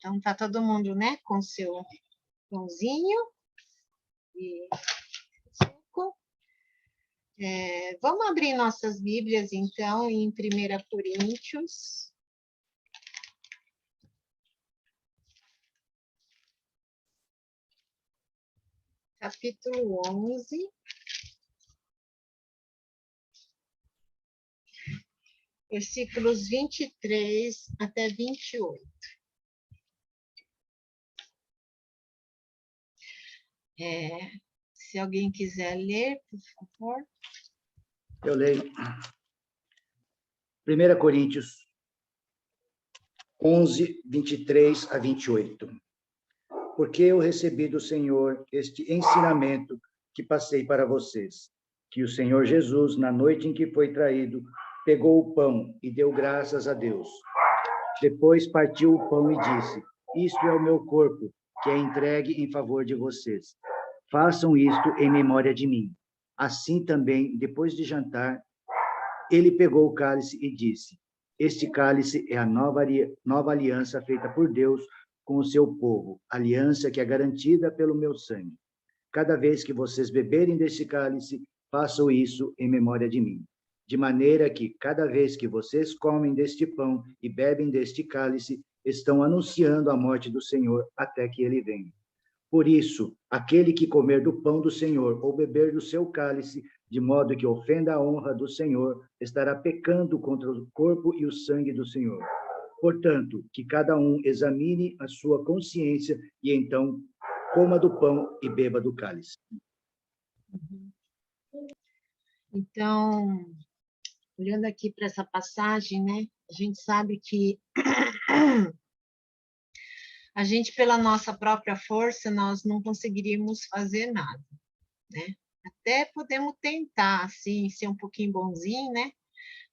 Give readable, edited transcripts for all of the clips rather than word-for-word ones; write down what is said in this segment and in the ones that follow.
Então, tá todo mundo, né, com seu pãozinho e suco. Vamos abrir nossas Bíblias, então, em 1 Coríntios. Capítulo 11. Versículos 23 até 28. Se alguém quiser ler, por favor. Eu leio. 1 Coríntios 11, 23 a 28. Porque eu recebi do Senhor este ensinamento que passei para vocês, que o Senhor Jesus, na noite em que foi traído, pegou o pão e deu graças a Deus. Depois partiu o pão e disse: Isto é o meu corpo, que é entregue em favor de vocês. Façam isto em memória de mim. Assim também, depois de jantar, ele pegou o cálice e disse: Este cálice é a nova aliança feita por Deus com o seu povo, aliança que é garantida pelo meu sangue. Cada vez que vocês beberem deste cálice, façam isso em memória de mim. De maneira que, cada vez que vocês comem deste pão e bebem deste cálice, estão anunciando a morte do Senhor até que ele venha. Por isso, aquele que comer do pão do Senhor ou beber do seu cálice, de modo que ofenda a honra do Senhor, estará pecando contra o corpo e o sangue do Senhor. Portanto, que cada um examine a sua consciência e então coma do pão e beba do cálice. Então, olhando aqui para essa passagem, né, a gente sabe que a gente, pela nossa própria força, nós não conseguiríamos fazer nada, né? Até podemos tentar, assim, ser um pouquinho bonzinho, né?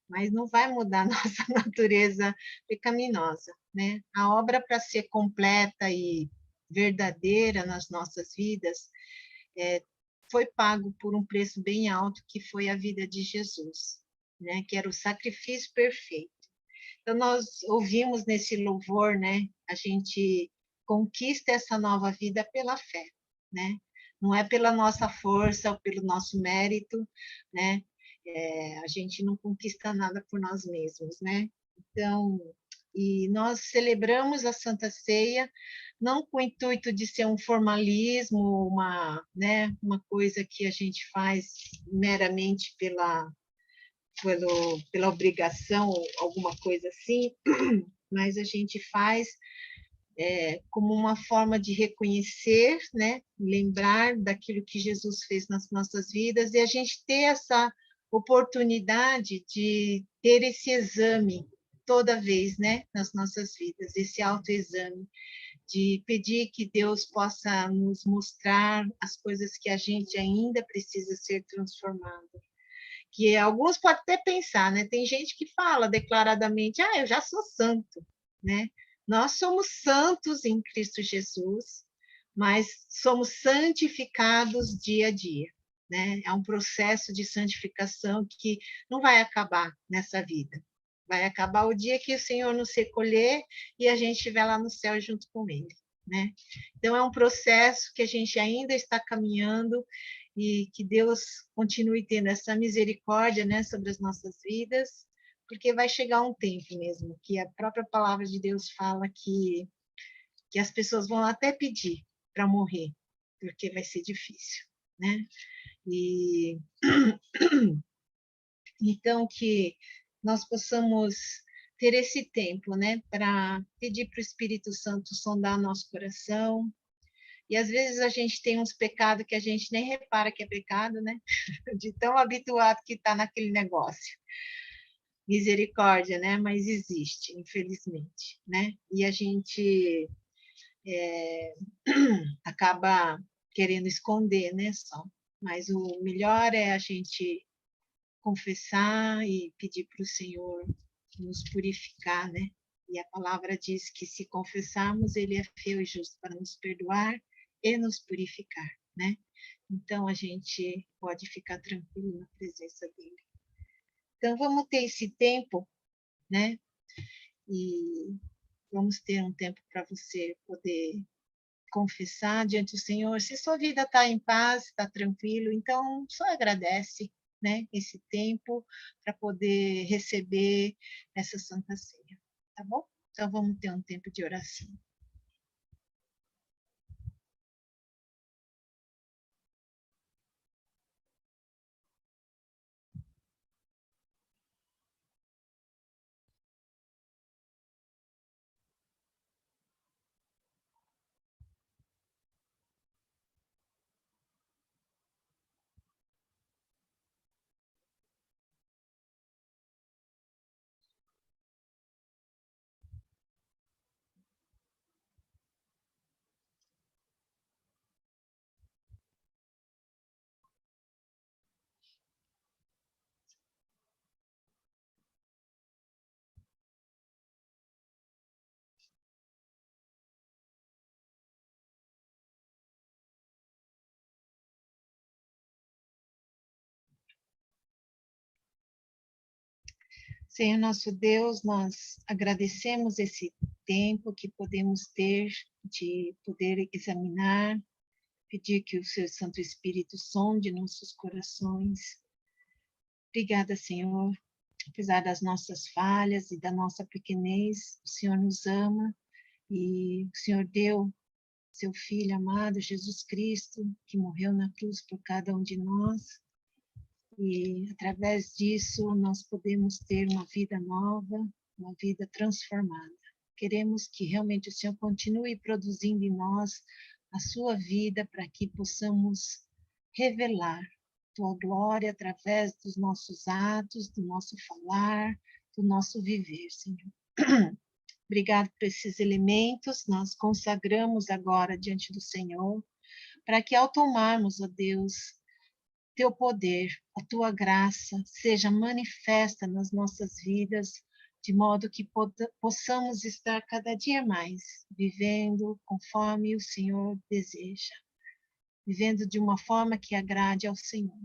Mas não vai mudar a nossa natureza pecaminosa, né? A obra, para ser completa e verdadeira nas nossas vidas, foi pago por um preço bem alto, que foi a vida de Jesus, né? Que era o sacrifício perfeito. Então, nós ouvimos nesse louvor, né? A gente conquista essa nova vida pela fé, né? Não é pela nossa força ou pelo nosso mérito, né? A gente não conquista nada por nós mesmos, né? Então, e nós celebramos a Santa Ceia não com o intuito de ser um formalismo, uma coisa que a gente faz meramente pela obrigação, ou alguma coisa assim, mas a gente faz como uma forma de reconhecer, né, lembrar daquilo que Jesus fez nas nossas vidas, e a gente ter essa oportunidade de ter esse exame toda vez, né, nas nossas vidas, esse autoexame, de pedir que Deus possa nos mostrar as coisas que a gente ainda precisa ser transformado. Que alguns podem até pensar, né? Tem gente que fala declaradamente: eu já sou santo, né? Nós somos santos em Cristo Jesus, mas somos santificados dia a dia, né? É um processo de santificação que não vai acabar nessa vida. Vai acabar o dia que o Senhor nos recolher e a gente estiver lá no céu junto com Ele, né? Então, é um processo que a gente ainda está caminhando, e que Deus continue tendo essa misericórdia, né, sobre as nossas vidas, porque vai chegar um tempo mesmo que a própria palavra de Deus fala que as pessoas vão até pedir para morrer, porque vai ser difícil, né? E então que nós possamos ter esse tempo, né, para pedir para o Espírito Santo sondar nosso coração. E às vezes a gente tem uns pecados que a gente nem repara que é pecado, né? De tão habituado que está naquele negócio. Misericórdia, né? Mas existe, infelizmente, né? E a gente acaba querendo esconder, né? Só. Mas o melhor é a gente confessar e pedir para o Senhor nos purificar, né? E a palavra diz que se confessarmos, Ele é fiel e justo para nos perdoar e nos purificar, né? Então, a gente pode ficar tranquilo na presença dele. Então, vamos ter esse tempo, né? E vamos ter um tempo para você poder confessar diante do Senhor. Se sua vida está em paz, está tranquilo, então só agradece, né, esse tempo para poder receber essa Santa Ceia, tá bom? Então vamos ter um tempo de oração. Senhor nosso Deus, nós agradecemos esse tempo que podemos ter de poder examinar, pedir que o seu Santo Espírito sonde nossos corações. Obrigada, Senhor, apesar das nossas falhas e da nossa pequenez, o Senhor nos ama e o Senhor deu seu Filho amado, Jesus Cristo, que morreu na cruz por cada um de nós. E através disso nós podemos ter uma vida nova, uma vida transformada. Queremos que realmente o Senhor continue produzindo em nós a sua vida para que possamos revelar tua glória através dos nossos atos, do nosso falar, do nosso viver, Senhor. Obrigado por esses elementos, nós consagramos agora diante do Senhor, para que ao tomarmos, ó Deus, teu poder, a tua graça seja manifesta nas nossas vidas, de modo que possamos estar cada dia mais vivendo conforme o Senhor deseja, vivendo de uma forma que agrade ao Senhor.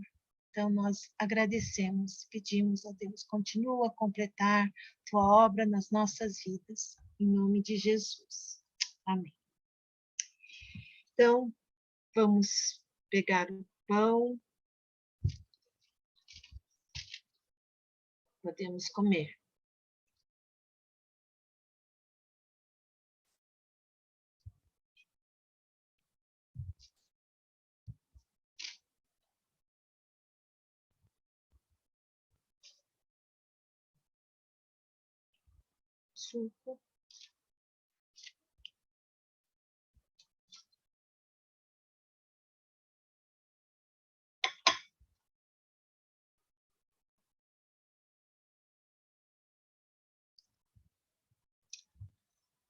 Então, nós agradecemos, pedimos a Deus, continua a completar tua obra nas nossas vidas, em nome de Jesus. Amém. Então, vamos pegar o pão. Podemos comer. Suco.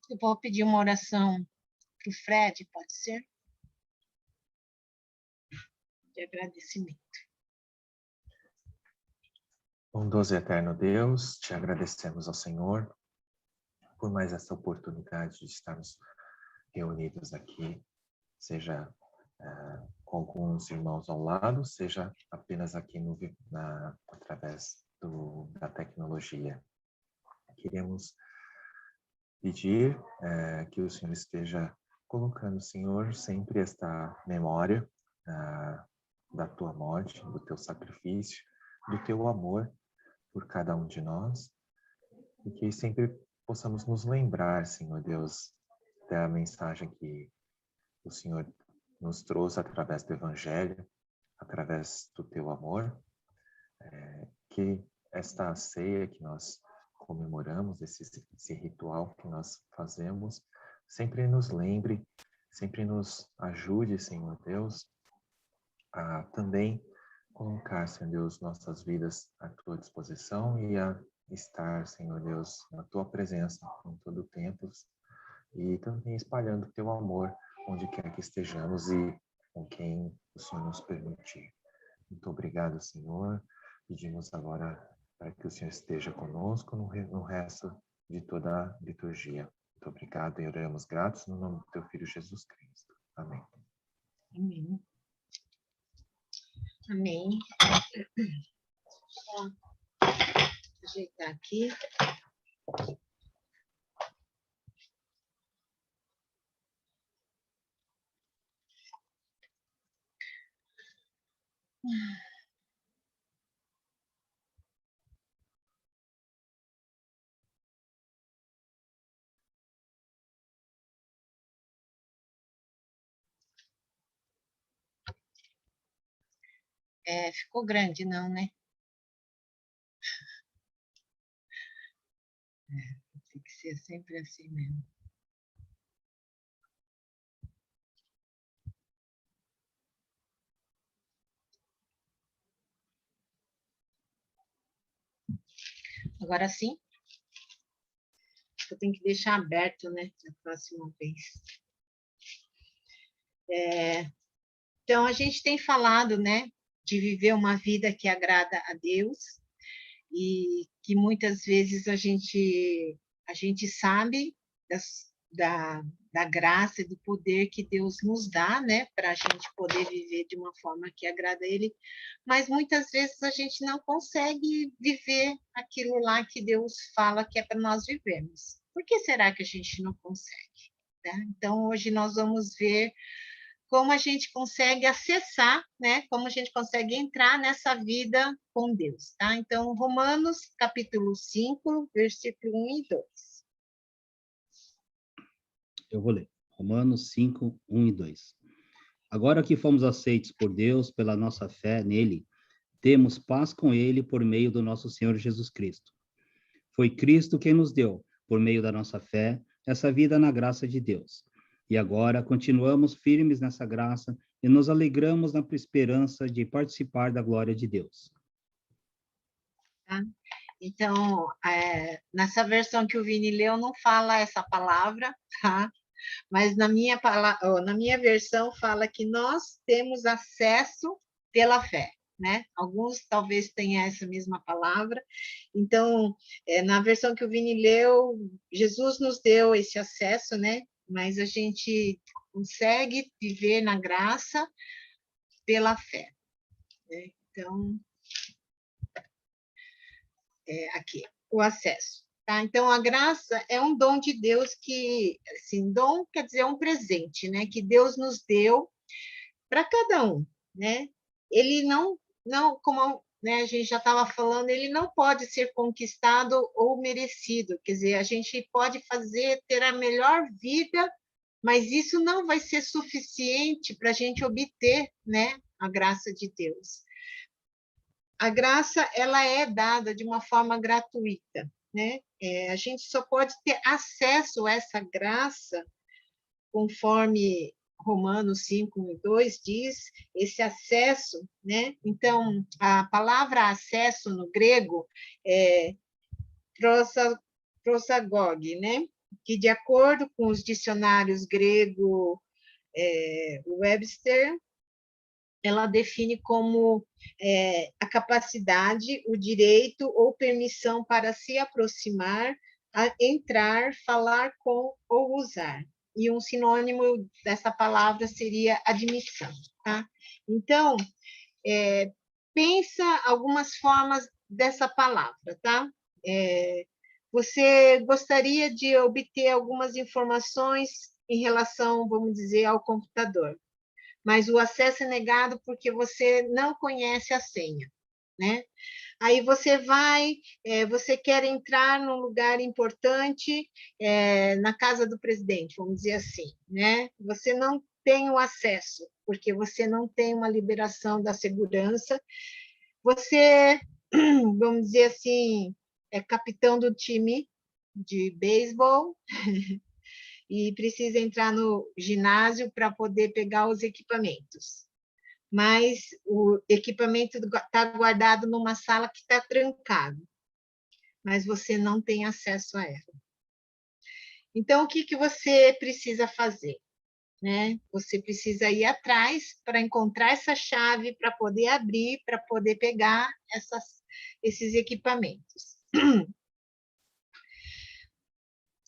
Eu vou pedir uma oração para o Fred, pode ser? De agradecimento. Bondoso e eterno Deus, te agradecemos ao Senhor por mais essa oportunidade de estarmos reunidos aqui, seja com alguns irmãos ao lado, seja apenas aqui através da tecnologia. Queremos pedir que o Senhor esteja colocando, Senhor, sempre esta memória da tua morte, do teu sacrifício, do teu amor por cada um de nós, e que sempre possamos nos lembrar, Senhor Deus, da mensagem que o Senhor nos trouxe através do Evangelho, através do teu amor, que esta ceia que nós comemoramos, esse ritual que nós fazemos, sempre nos lembre, sempre nos ajude, Senhor Deus, a também colocar, Senhor Deus, nossas vidas à tua disposição e a estar, Senhor Deus, na tua presença em todo o tempo e também espalhando o teu amor onde quer que estejamos e com quem o Senhor nos permitir. Muito obrigado, Senhor. Pedimos agora para que o Senhor esteja conosco no resto de toda a liturgia. Muito obrigado e oramos gratos no nome do teu Filho Jesus Cristo. Amém. Amém. Amém. Vou ajeitar aqui. Ficou grande, não, né? Tem que ser sempre assim mesmo. Agora sim, eu tenho que deixar aberto, né, da próxima vez. Então, a gente tem falado, né, de viver uma vida que agrada a Deus, e que muitas vezes a gente sabe da graça e do poder que Deus nos dá, né, para a gente poder viver de uma forma que agrada a Ele, mas muitas vezes a gente não consegue viver aquilo lá que Deus fala que é para nós vivermos. Por que será que a gente não consegue? Né? Então, hoje nós vamos ver como a gente consegue acessar, né? Como a gente consegue entrar nessa vida com Deus, tá? Então, Romanos, capítulo 5, versículo 1 e 2. Eu vou ler. Romanos 5, 1 e 2. Agora que fomos aceitos por Deus pela nossa fé nele, temos paz com ele por meio do nosso Senhor Jesus Cristo. Foi Cristo quem nos deu, por meio da nossa fé, essa vida na graça de Deus. E agora continuamos firmes nessa graça e nos alegramos na esperança de participar da glória de Deus. Tá? Então, nessa versão que o Vini leu, não fala essa palavra, tá? Mas na minha versão fala que nós temos acesso pela fé, né? Alguns talvez tenham essa mesma palavra. Então, na versão que o Vini leu, Jesus nos deu esse acesso, né? Mas a gente consegue viver na graça pela fé, né? Então, aqui, o acesso. Tá? Então, a graça é um dom de Deus que, assim, dom quer dizer um presente, né? Que Deus nos deu para cada um, né? Ele não, como, né, a gente já estava falando, ele não pode ser conquistado ou merecido. Quer dizer, a gente pode ter a melhor vida, mas isso não vai ser suficiente para a gente obter, né, a graça de Deus. A graça, ela é dada de uma forma gratuita, né? A gente só pode ter acesso a essa graça conforme Romanos 5, 1 e 2 diz, esse acesso, né? Então, a palavra acesso no grego é prosagog, né? Que, de acordo com os dicionários grego, Webster, ela define como a capacidade, o direito ou permissão para se aproximar, entrar, falar com ou usar. E um sinônimo dessa palavra seria admissão, tá? Então, pensa algumas formas dessa palavra, tá? Você gostaria de obter algumas informações em relação, vamos dizer, ao computador, mas o acesso é negado porque você não conhece a senha, né? Aí você você quer entrar num lugar importante, na casa do presidente, vamos dizer assim, né? Você não tem o acesso, porque você não tem uma liberação da segurança. Você, vamos dizer assim, é capitão do time de beisebol, e precisa entrar no ginásio para poder pegar os equipamentos. Mas o equipamento está guardado numa sala que está trancado, mas você não tem acesso a ela. Então, o que você precisa fazer? Né? Você precisa ir atrás para encontrar essa chave, para poder abrir, para poder pegar esses equipamentos.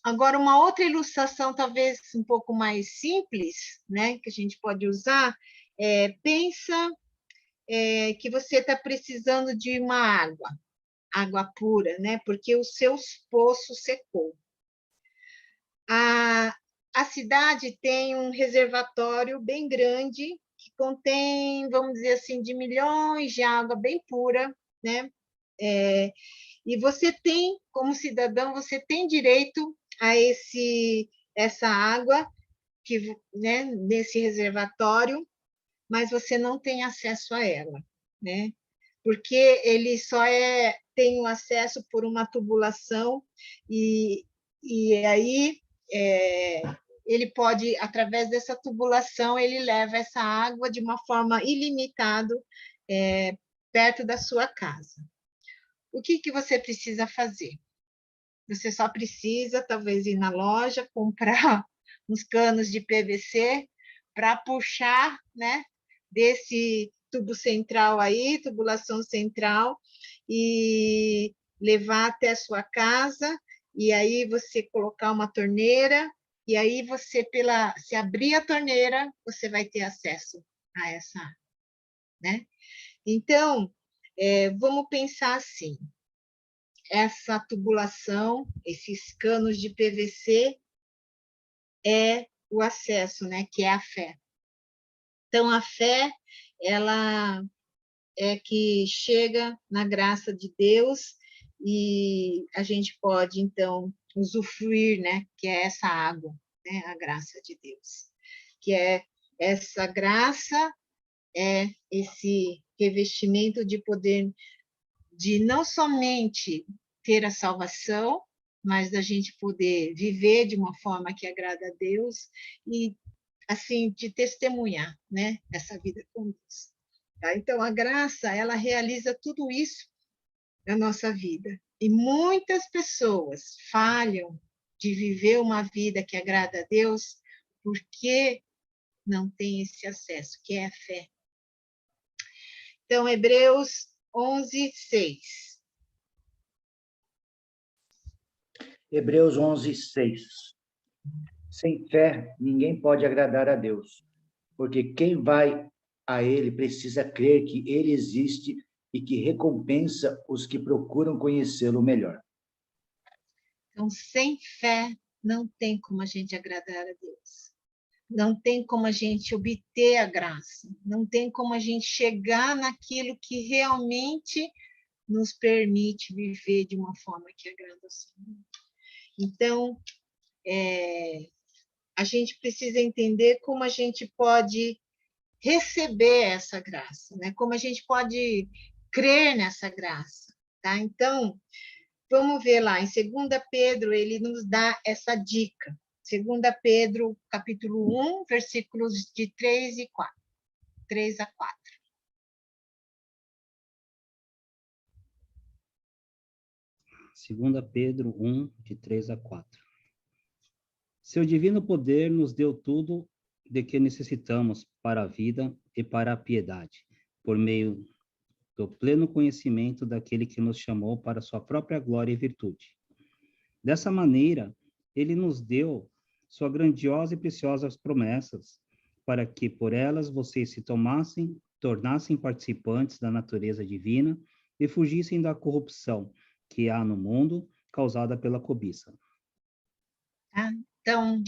Agora, uma outra ilustração, talvez um pouco mais simples, né, que a gente pode usar, pensa que você está precisando de uma água pura, né, porque os seus poços secou. A cidade tem um reservatório bem grande que contém, vamos dizer assim, de milhões de água bem pura, né? E você tem, como cidadão, você tem direito a essa água que, né, nesse reservatório, mas você não tem acesso a ela, né? Porque ele só tem o acesso por uma tubulação e aí ele pode, através dessa tubulação, ele leva essa água de uma forma ilimitada perto da sua casa. O que você precisa fazer? Você só precisa, talvez, ir na loja, comprar uns canos de PVC para puxar, né, desse tubo central aí, tubulação central, e levar até a sua casa, e aí você colocar uma torneira, e aí você, se abrir a torneira, você vai ter acesso a essa água, né? Então, vamos pensar assim, essa tubulação, esses canos de PVC, é o acesso, né, que é a fé. Então, a fé, ela é que chega na graça de Deus e a gente pode, então, usufruir, né, que é essa água, né, a graça de Deus. Que é essa graça, esse revestimento de poder de não somente ter a salvação, mas da gente poder viver de uma forma que agrada a Deus e, assim, de testemunhar, né, essa vida com Deus. Tá? Então, a graça, ela realiza tudo isso na nossa vida. E muitas pessoas falham de viver uma vida que agrada a Deus porque não tem esse acesso, que é a fé. Então, Hebreus 11, 6. Hebreus 11, 6. Sem fé, ninguém pode agradar a Deus, porque quem vai a ele precisa crer que ele existe e que recompensa os que procuram conhecê-lo melhor. Então, sem fé, não tem como a gente agradar a Deus. Não tem como a gente obter a graça. Não tem como a gente chegar naquilo que realmente nos permite viver de uma forma que agrada ao Senhor. Então, a gente precisa entender como a gente pode receber essa graça, né? Como a gente pode crer nessa graça, tá? Então, vamos ver lá, em 2 Pedro, ele nos dá essa dica. 2 Pedro, capítulo 1, versículos de 3 e 4. 3 a 4. 2 Pedro 1, de 3 a 4. Seu divino poder nos deu tudo de que necessitamos para a vida e para a piedade, por meio do pleno conhecimento daquele que nos chamou para sua própria glória e virtude. Dessa maneira, ele nos deu suas grandiosas e preciosas promessas, para que por elas vocês se tornassem participantes da natureza divina e fugissem da corrupção que há no mundo causada pela cobiça. Tá? Então,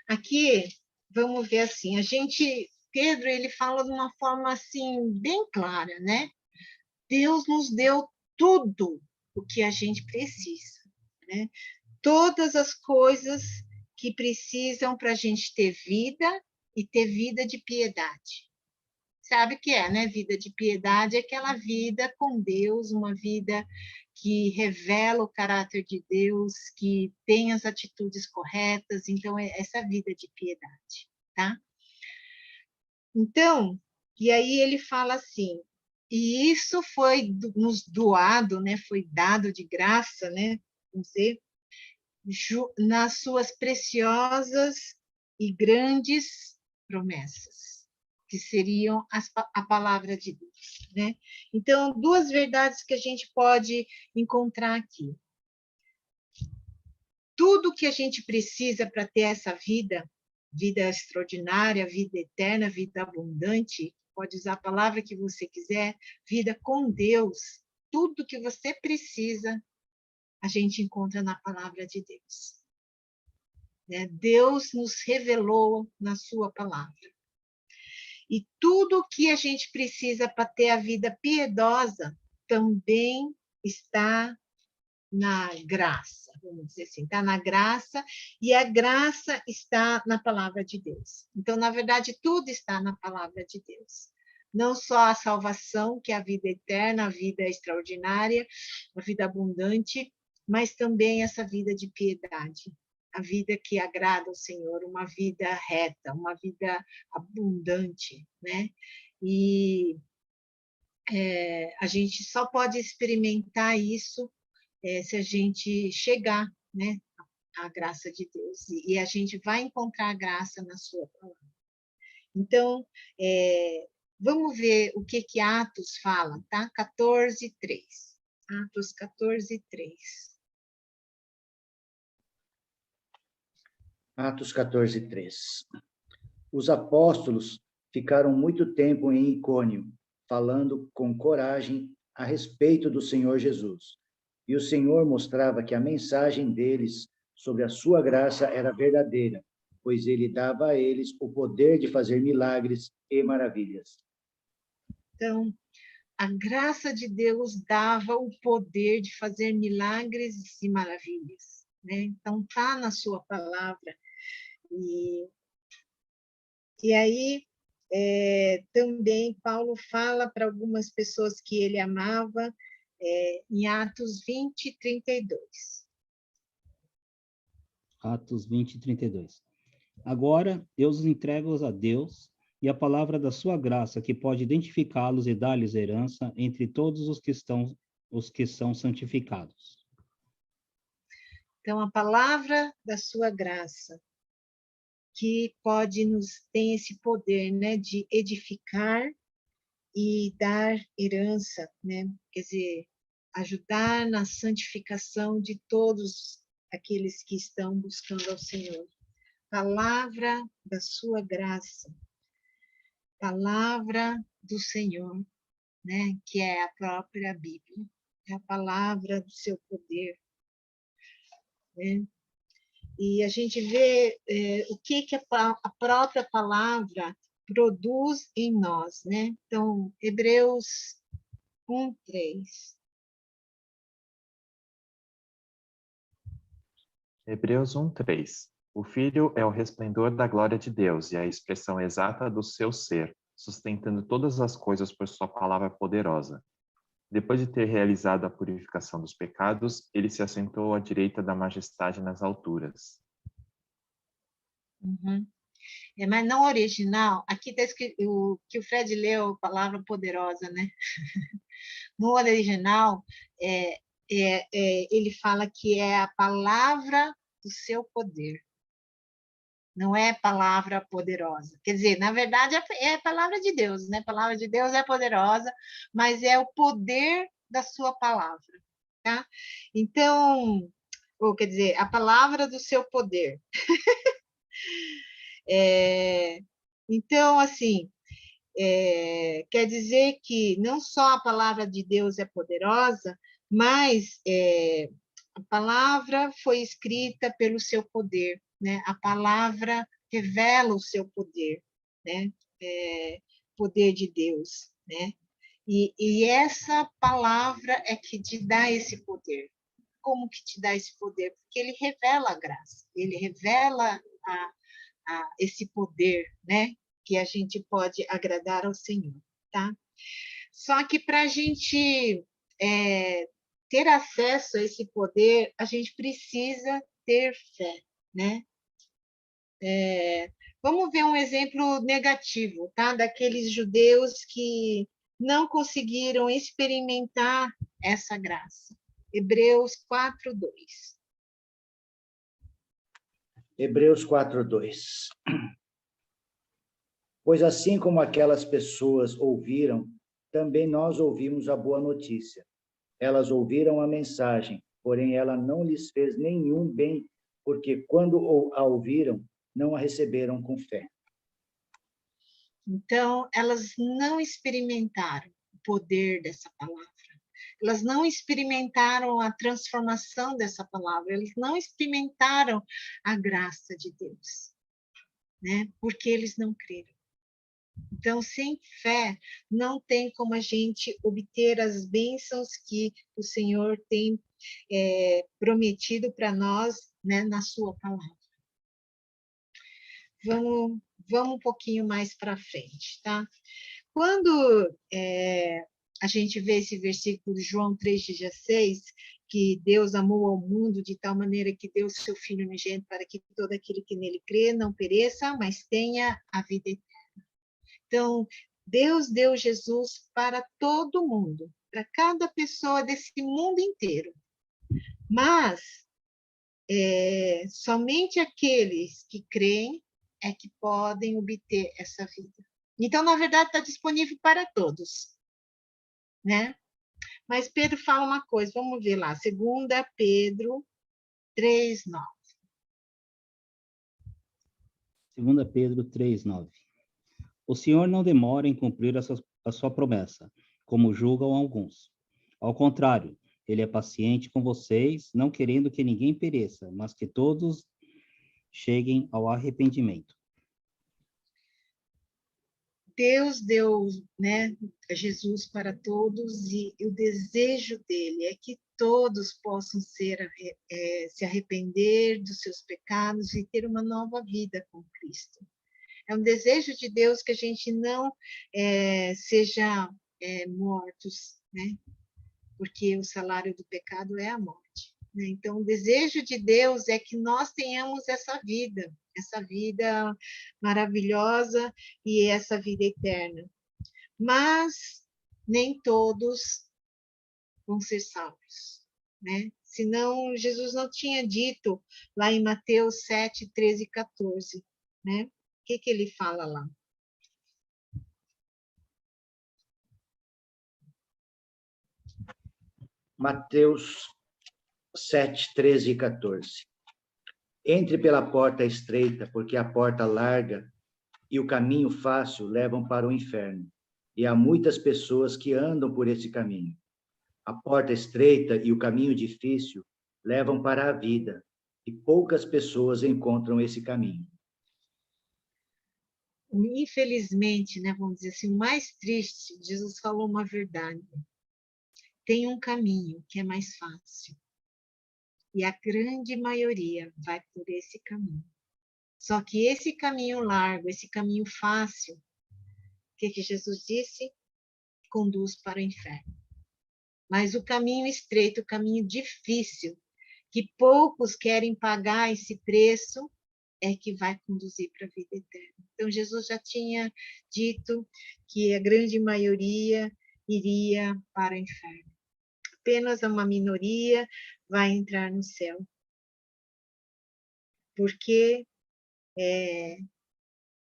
aqui, vamos ver assim, Pedro, ele fala de uma forma assim, bem clara, né? Deus nos deu tudo o que a gente precisa, né? Todas as coisas que precisam para a gente ter vida e ter vida de piedade. Sabe o que é, né? Vida de piedade é aquela vida com Deus, uma vida que revela o caráter de Deus, que tem as atitudes corretas, então é essa vida de piedade, tá? Então, e aí ele fala assim, e isso foi nos doado, né? Foi dado de graça, né? Vamos dizer, nas suas preciosas e grandes promessas, que seriam a palavra de Deus, né? Então, duas verdades que a gente pode encontrar aqui. Tudo que a gente precisa para ter essa vida, vida extraordinária, vida eterna, vida abundante, pode usar a palavra que você quiser, vida com Deus, tudo que você precisa, a gente encontra na palavra de Deus. Deus nos revelou na sua palavra. E tudo que a gente precisa para ter a vida piedosa também está na graça, vamos dizer assim, está na graça, e a graça está na palavra de Deus. Então, na verdade, tudo está na palavra de Deus. Não só a salvação, que é a vida eterna, a vida extraordinária, a vida abundante, mas também essa vida de piedade, a vida que agrada ao Senhor, uma vida reta, uma vida abundante, né? E a gente só pode experimentar isso se a gente chegar, né, à graça de Deus. E a gente vai encontrar a graça na sua palavra. Então, vamos ver o que Atos fala, tá? 14:3. Atos 14:3. Atos 14:3. Os apóstolos ficaram muito tempo em Icônio, falando com coragem a respeito do Senhor Jesus. E o Senhor mostrava que a mensagem deles sobre a sua graça era verdadeira, pois ele dava a eles o poder de fazer milagres e maravilhas. Então, a graça de Deus dava o poder de fazer milagres e maravilhas, né? Então, está na sua palavra. E aí, também, Paulo fala para algumas pessoas que ele amava, em Atos 20:32. Atos 20:32. Agora, eu os entrego a Deus e a palavra da sua graça, que pode identificá-los e dar-lhes herança entre todos os que são santificados. Então, a palavra da sua graça, que tem esse poder, né, de edificar e dar herança, né? Quer dizer, ajudar na santificação de todos aqueles que estão buscando ao Senhor. Palavra da sua graça, palavra do Senhor, né? Que é a própria Bíblia, é a palavra do seu poder, né? E a gente vê o que a própria palavra produz em nós, né? Então, Hebreus 1:3. Hebreus 1:3. O Filho é o resplendor da glória de Deus e a expressão exata do seu ser, sustentando todas as coisas por sua palavra poderosa. Depois de ter realizado a purificação dos pecados, ele se assentou à direita da majestade nas alturas. Uhum. Mas não original, aqui está escrito que o Fred leu a palavra poderosa, né? No original, ele fala que é a palavra do seu poder. Não é palavra poderosa. Quer dizer, na verdade, é a palavra de Deus, né? A palavra de Deus é poderosa, mas é o poder da sua palavra, tá? Então, ou quer dizer, a palavra do seu poder. Então, assim, quer dizer que não só a palavra de Deus é poderosa, mas a palavra foi escrita pelo seu poder, né? A palavra revela o seu poder, né? Poder de Deus, né? E essa palavra é que te dá esse poder. Como que te dá esse poder? Porque ele revela a graça, ele revela esse poder, né? Que a gente pode agradar ao Senhor, tá? Só que para a gente ter acesso a esse poder, a gente precisa ter fé, né? Vamos ver um exemplo negativo, tá? Daqueles judeus que não conseguiram experimentar essa graça. Hebreus 4:2. Hebreus 4:2. Pois assim como aquelas pessoas ouviram, também nós ouvimos a boa notícia. Elas ouviram a mensagem, porém ela não lhes fez nenhum bem, porque quando a ouviram, não a receberam com fé. Então, elas não experimentaram o poder dessa palavra. Elas não experimentaram a transformação dessa palavra. Eles não experimentaram a graça de Deus, né? Porque eles não creram. Então, sem fé, não tem como a gente obter as bênçãos que o Senhor tem prometido para nós, né, na sua palavra. Vamos um pouquinho mais para frente, tá? Quando a gente vê esse versículo de João 3,16, que Deus amou ao mundo de tal maneira que deu seu Filho unigênito para que todo aquele que nele crê não pereça, mas tenha a vida eterna. Então, Deus deu Jesus para todo mundo, para cada pessoa desse mundo inteiro. Mas somente aqueles que creem é que podem obter essa vida. Então, na verdade, está disponível para todos, né? Mas Pedro fala uma coisa, vamos ver lá, 2 Pedro 3:9. 2 Pedro 3:9. O Senhor não demora em cumprir a sua promessa, como julgam alguns. Ao contrário, ele é paciente com vocês, não querendo que ninguém pereça, mas que todos cheguem ao arrependimento. Deus deu, né, Jesus para todos e o desejo dele é que todos possam se arrepender dos seus pecados e ter uma nova vida com Cristo. É um desejo de Deus que a gente não seja mortos, né? Porque o salário do pecado é a morte. Né? Então, o desejo de Deus é que nós tenhamos essa vida maravilhosa e essa vida eterna. Mas nem todos vão ser salvos, né? Senão, Jesus não tinha dito lá em Mateus 7, 13 e 14, né? O que ele fala lá? Mateus 7, 13 e 14. Entre pela porta estreita, porque a porta larga e o caminho fácil levam para o inferno, e há muitas pessoas que andam por esse caminho. A porta estreita e o caminho difícil levam para a vida, e poucas pessoas encontram esse caminho. Infelizmente, né, vamos dizer assim, o mais triste, Jesus falou uma verdade. Tem um caminho que é mais fácil. E a grande maioria vai por esse caminho. Só que esse caminho largo, esse caminho fácil, o que Jesus disse? Conduz para o inferno. Mas o caminho estreito, o caminho difícil, que poucos querem pagar esse preço, é que vai conduzir para a vida eterna. Então, Jesus já tinha dito que a grande maioria iria para o inferno. Apenas uma minoria vai entrar no céu. Porque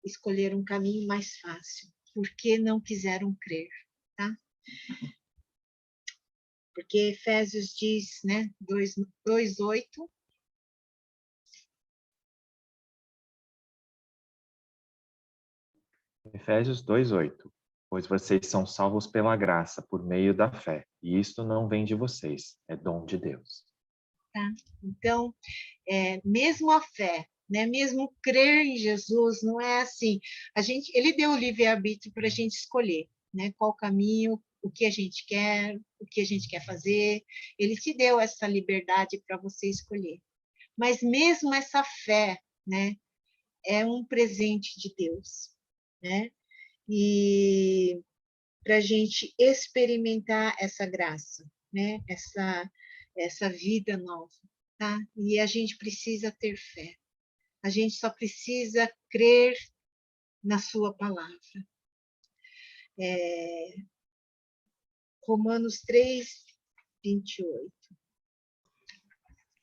escolheram um caminho mais fácil. Porque não quiseram crer, tá? Porque Efésios diz, né, 2:8, Efésios 2:8. Pois vocês são salvos pela graça, por meio da fé. E isto não vem de vocês, é dom de Deus. tá? Então, mesmo a fé, né, mesmo crer em Jesus, não é assim. Ele deu o livre-arbítrio para a gente escolher, né, qual caminho, o que a gente quer fazer. Ele te deu essa liberdade para você escolher. Mas mesmo essa fé, né, é um presente de Deus, né? E para a gente experimentar essa graça, né? Essa vida nova, tá? E a gente precisa ter fé. A gente só precisa crer na sua palavra. Romanos 3:28.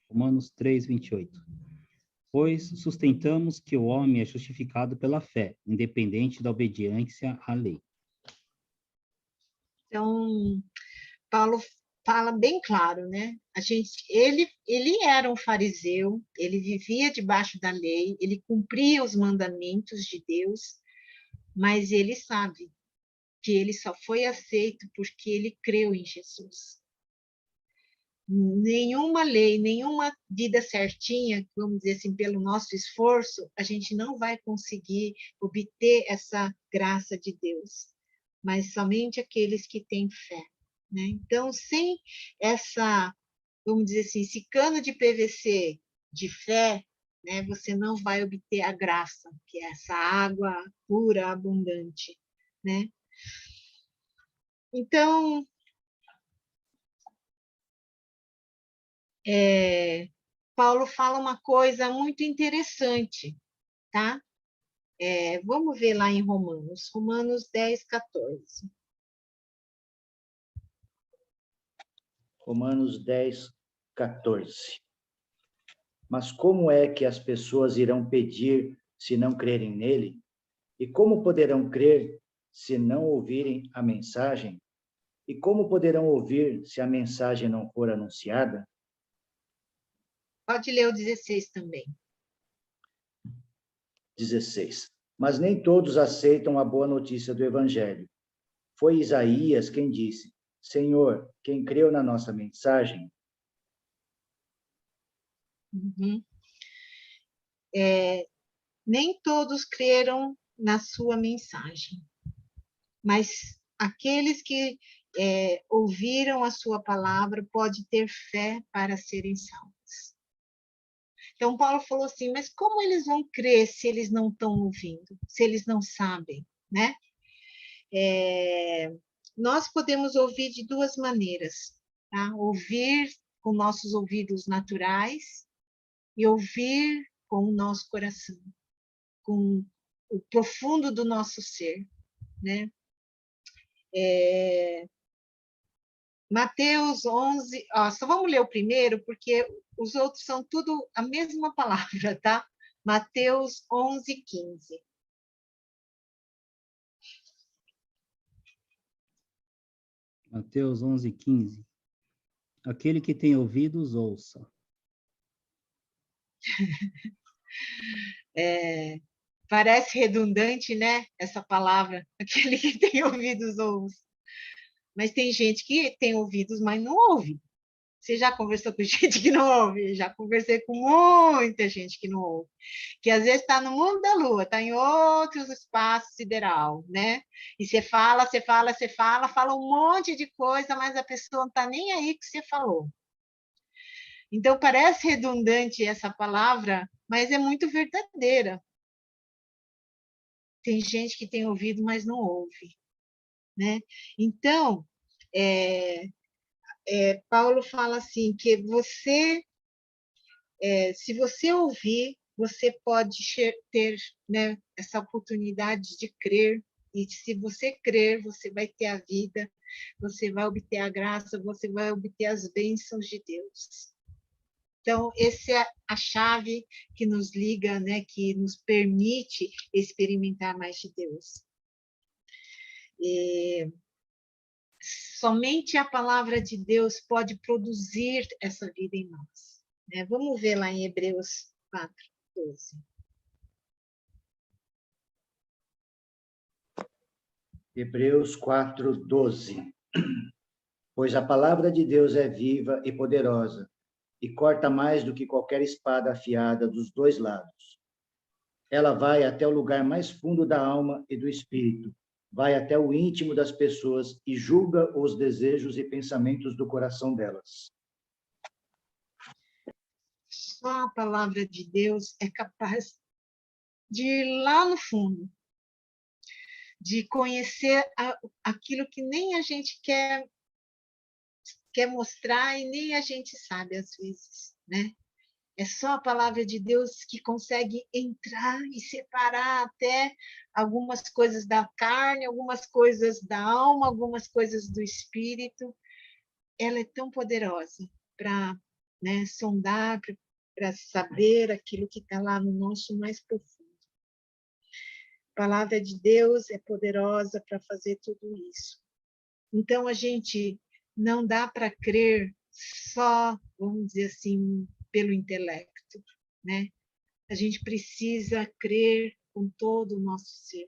Romanos 3:28. Pois sustentamos que o homem é justificado pela fé, independente da obediência à lei. Então, Paulo fala bem claro, né? Ele era um fariseu, ele vivia debaixo da lei, ele cumpria os mandamentos de Deus, mas ele sabe que ele só foi aceito porque ele creu em Jesus. nenhuma lei, nenhuma vida certinha, vamos dizer assim, pelo nosso esforço, a gente não vai conseguir obter essa graça de Deus, mas somente aqueles que têm fé, né? Então, sem essa, vamos dizer assim, esse cano de PVC de fé, né, você não vai obter a graça, que é essa água pura, abundante, né? Então, Paulo fala uma coisa muito interessante, tá? Vamos ver lá em Romanos 10, 14. Romanos 10, 14. Mas como é que as pessoas irão pedir se não crerem nele? E como poderão crer se não ouvirem a mensagem? E como poderão ouvir se a mensagem não for anunciada? Pode ler o 16 também. 16. Mas nem todos aceitam a boa notícia do Evangelho. Foi Isaías quem disse: Senhor, quem creu na nossa mensagem? Uhum. Nem todos creram na sua mensagem, mas aqueles que ouviram a sua palavra podem ter fé para serem salvos. Então, Paulo falou assim, mas como eles vão crer se eles não estão ouvindo, se eles não sabem, né? Nós podemos ouvir de duas maneiras, tá? Ouvir com nossos ouvidos naturais e ouvir com o nosso coração, com o profundo do nosso ser, né? Mateus 11, só vamos ler o primeiro, porque os outros são tudo a mesma palavra, tá? Mateus 11, 15. Mateus 11, 15. Aquele que tem ouvidos, ouça. Parece redundante, né? Essa palavra, aquele que tem ouvidos, ouça. Mas tem gente que tem ouvidos, mas não ouve. Você já conversou com gente que não ouve? Já conversei com muita gente que não ouve. Que às vezes está no mundo da lua, está em outros espaços sideral, né? E você fala, fala um monte de coisa, mas a pessoa não está nem aí que você falou. Então, parece redundante essa palavra, mas é muito verdadeira. Tem gente que tem ouvido, mas não ouve, né? Então, Paulo fala assim, que se você ouvir, você pode ter, né, essa oportunidade de crer, e se você crer, você vai ter a vida, você vai obter a graça, você vai obter as bênçãos de Deus. Então, essa é a chave que nos liga, né, que nos permite experimentar mais de Deus. Somente a palavra de Deus pode produzir essa vida em nós, né? Vamos ver lá em Hebreus 4, 12. Hebreus 4, 12. Pois a palavra de Deus é viva e poderosa, e corta mais do que qualquer espada afiada dos dois lados. Ela vai até o lugar mais fundo da alma e do espírito, vai até o íntimo das pessoas e julga os desejos e pensamentos do coração delas. Só a palavra de Deus é capaz de ir lá no fundo, de conhecer aquilo que nem a gente quer mostrar e nem a gente sabe às vezes, né? É só a palavra de Deus que consegue entrar e separar até algumas coisas da carne, algumas coisas da alma, algumas coisas do espírito. Ela é tão poderosa para, né, sondar, para saber aquilo que está lá no nosso mais profundo. A palavra de Deus é poderosa para fazer tudo isso. Então, a gente não dá para crer só, vamos dizer assim, pelo intelecto, né? A gente precisa crer com todo o nosso ser,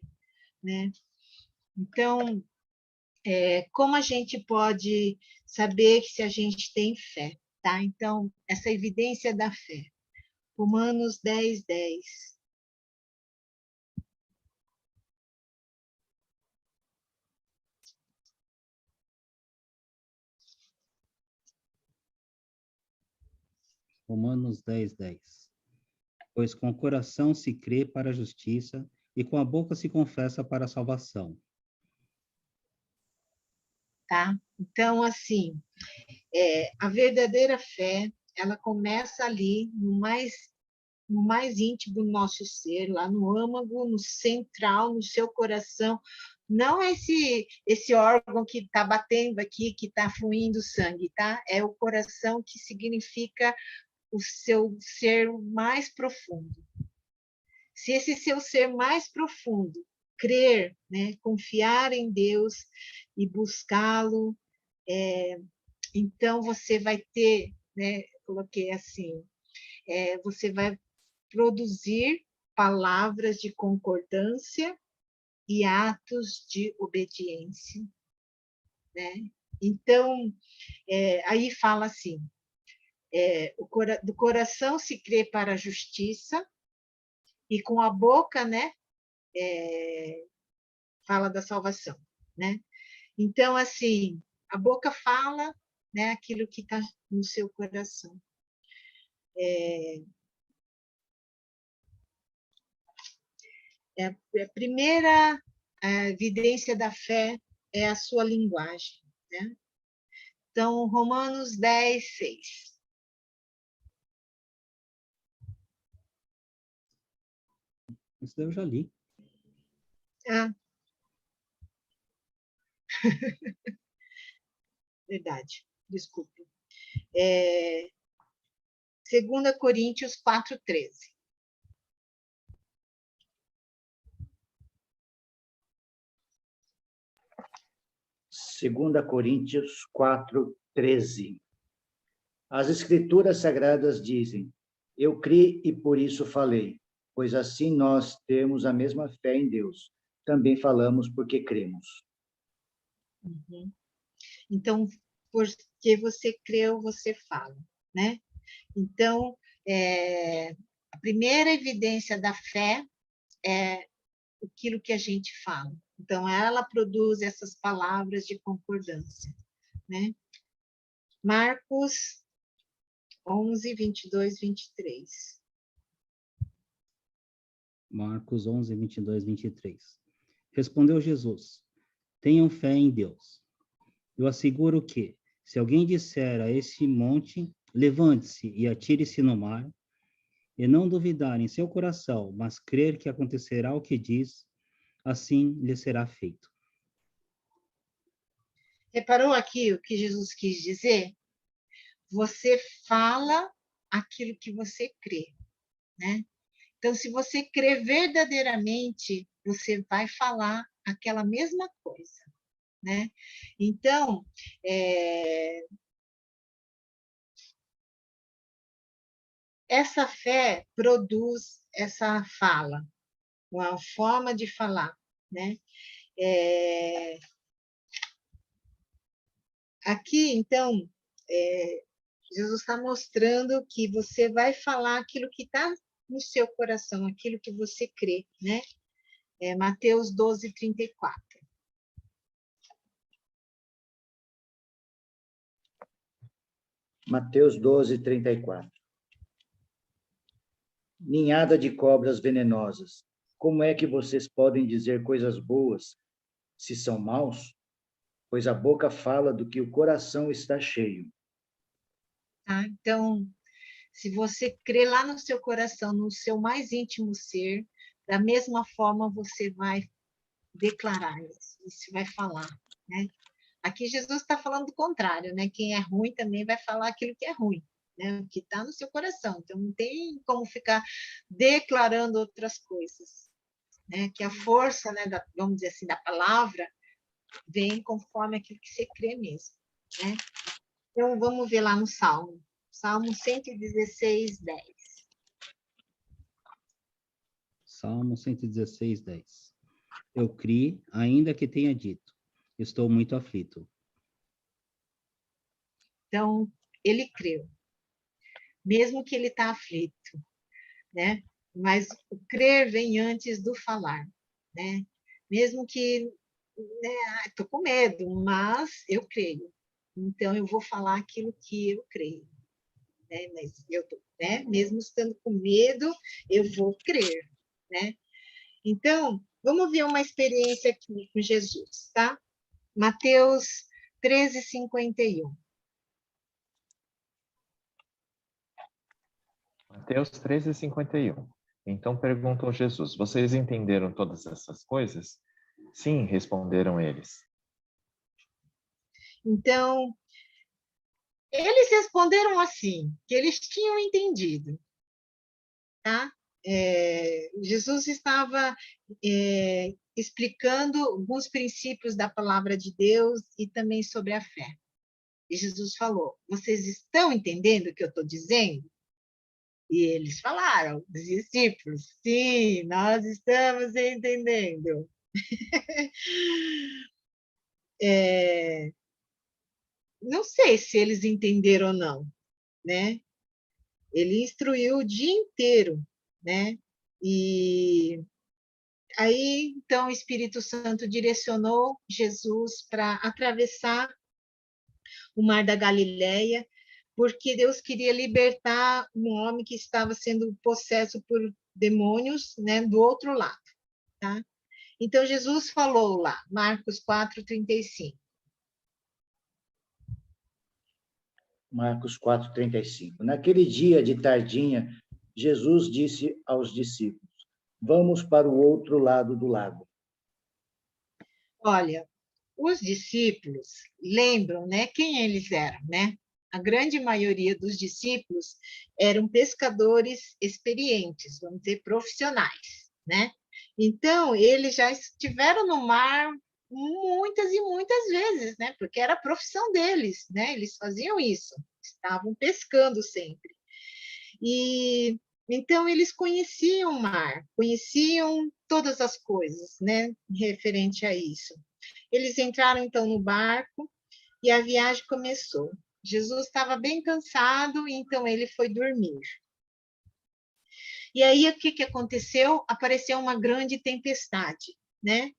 né? Então, como a gente pode saber que se a gente tem fé, tá? Então, essa evidência da fé. Romanos 10, 10. Romanos 10, 10. Pois com o coração se crê para a justiça e com a boca se confessa para a salvação. Tá? Então, assim, a verdadeira fé, ela começa ali no mais íntimo do nosso ser, lá no âmago, no central, no seu coração. Não esse órgão que está batendo aqui, que está fluindo sangue, tá? É o coração, que significa o seu ser mais profundo. Se esse seu ser mais profundo crer, né, confiar em Deus e buscá-lo, então você vai ter, né, coloquei assim, você vai produzir palavras de concordância e atos de obediência, né? Então, aí fala assim, do coração se crê para a justiça, e com a boca, né, fala da salvação, né? Então, assim, a boca fala, né, aquilo que está no seu coração. A primeira evidência da fé é a sua linguagem, né? Então, Romanos 10, 6. Isso daí eu já li. Ah, verdade, desculpe. 2 Coríntios 4, 13. Segunda Coríntios 4, 13. As Escrituras Sagradas dizem: Eu criei e por isso falei, pois assim nós temos a mesma fé em Deus. Também falamos porque cremos. Uhum. Então, porque você creu, você fala, né? Então, a primeira evidência da fé é aquilo que a gente fala. Então, ela produz essas palavras de concordância, né? Marcos 11, 22, 23. Marcos 11, 22, 23. Respondeu Jesus: Tenham fé em Deus. Eu asseguro que, se alguém disser a esse monte, levante-se e atire-se no mar, e não duvidar em seu coração, mas crer que acontecerá o que diz, assim lhe será feito. Reparou aqui o que Jesus quis dizer? Você fala aquilo que você crê, né? Então, se você crê verdadeiramente, você vai falar aquela mesma coisa, né? Então, essa fé produz essa fala, uma forma de falar, né? Aqui, então, Jesus está mostrando que você vai falar aquilo que está no seu coração, aquilo que você crê, né? Mateus 12, 34. Mateus 12, 34. Ninhada de cobras venenosas, como é que vocês podem dizer coisas boas se são maus? Pois a boca fala do que o coração está cheio. Tá? Então, se você crê lá no seu coração, no seu mais íntimo ser, da mesma forma você vai declarar isso, você vai falar, né? Aqui Jesus está falando do contrário, né? Quem é ruim também vai falar aquilo que é ruim, né? O que está no seu coração. Então, não tem como ficar declarando outras coisas, né? Que a força, né, vamos dizer assim, da palavra vem conforme aquilo que você crê mesmo, né? Então, vamos ver lá no Salmo. Salmo 116, 10. Salmo 116, 10. Eu criei, ainda que tenha dito, estou muito aflito. Então, ele creu, mesmo que ele está aflito, né? Mas o crer vem antes do falar, né? Mesmo que, né, estou com medo, mas eu creio. Então, eu vou falar aquilo que eu creio. Né? Mas eu, né? Mesmo estando com medo, eu vou crer, né? Então, vamos ver uma experiência aqui com Jesus, tá? Mateus 13:51. Mateus 13:51. Então perguntou Jesus: Vocês entenderam todas essas coisas? Sim, responderam eles. Então, eles responderam assim, que eles tinham entendido, tá? Jesus estava explicando alguns princípios da palavra de Deus e também sobre a fé. E Jesus falou: Vocês estão entendendo o que eu estou dizendo? E eles falaram, os discípulos: Sim, nós estamos entendendo. Não sei se eles entenderam ou não, né? Ele instruiu o dia inteiro, né? E aí, então, o Espírito Santo direcionou Jesus para atravessar o Mar da Galileia, porque Deus queria libertar um homem que estava sendo possesso por demônios, né, do outro lado, tá? Então, Jesus falou lá, Marcos 4:35. Marcos 4:35. Naquele dia de tardinha, Jesus disse aos discípulos: Vamos para o outro lado do lago. Olha, os discípulos lembram, né, quem eles eram, né? A grande maioria dos discípulos eram pescadores experientes, vamos dizer, profissionais, né? Então, eles já estiveram no mar muitas e muitas vezes, né? Porque era a profissão deles, né? Eles faziam isso, estavam pescando sempre. E então eles conheciam o mar, conheciam todas as coisas, né, referente a isso. Eles entraram então no barco e a viagem começou. Jesus estava bem cansado, então ele foi dormir. E aí o que aconteceu? Apareceu uma grande tempestade, né?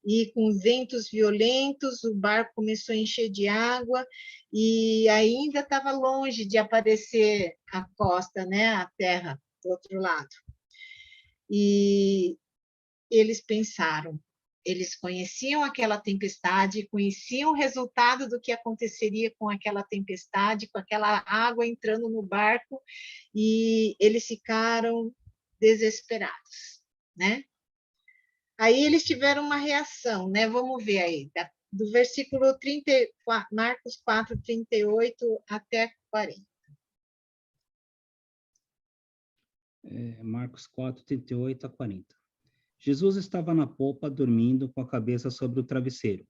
E com ventos violentos, o barco começou a encher de água e ainda estava longe de aparecer a costa, né? A terra do outro lado. E eles pensaram, eles conheciam aquela tempestade, conheciam o resultado do que aconteceria com aquela tempestade, com aquela água entrando no barco, e eles ficaram desesperados, né? Aí eles tiveram uma reação, né? Vamos ver aí, do versículo 34, Marcos 4:38 até 40. Marcos 4:38 a 40. Jesus estava na popa, dormindo com a cabeça sobre o travesseiro.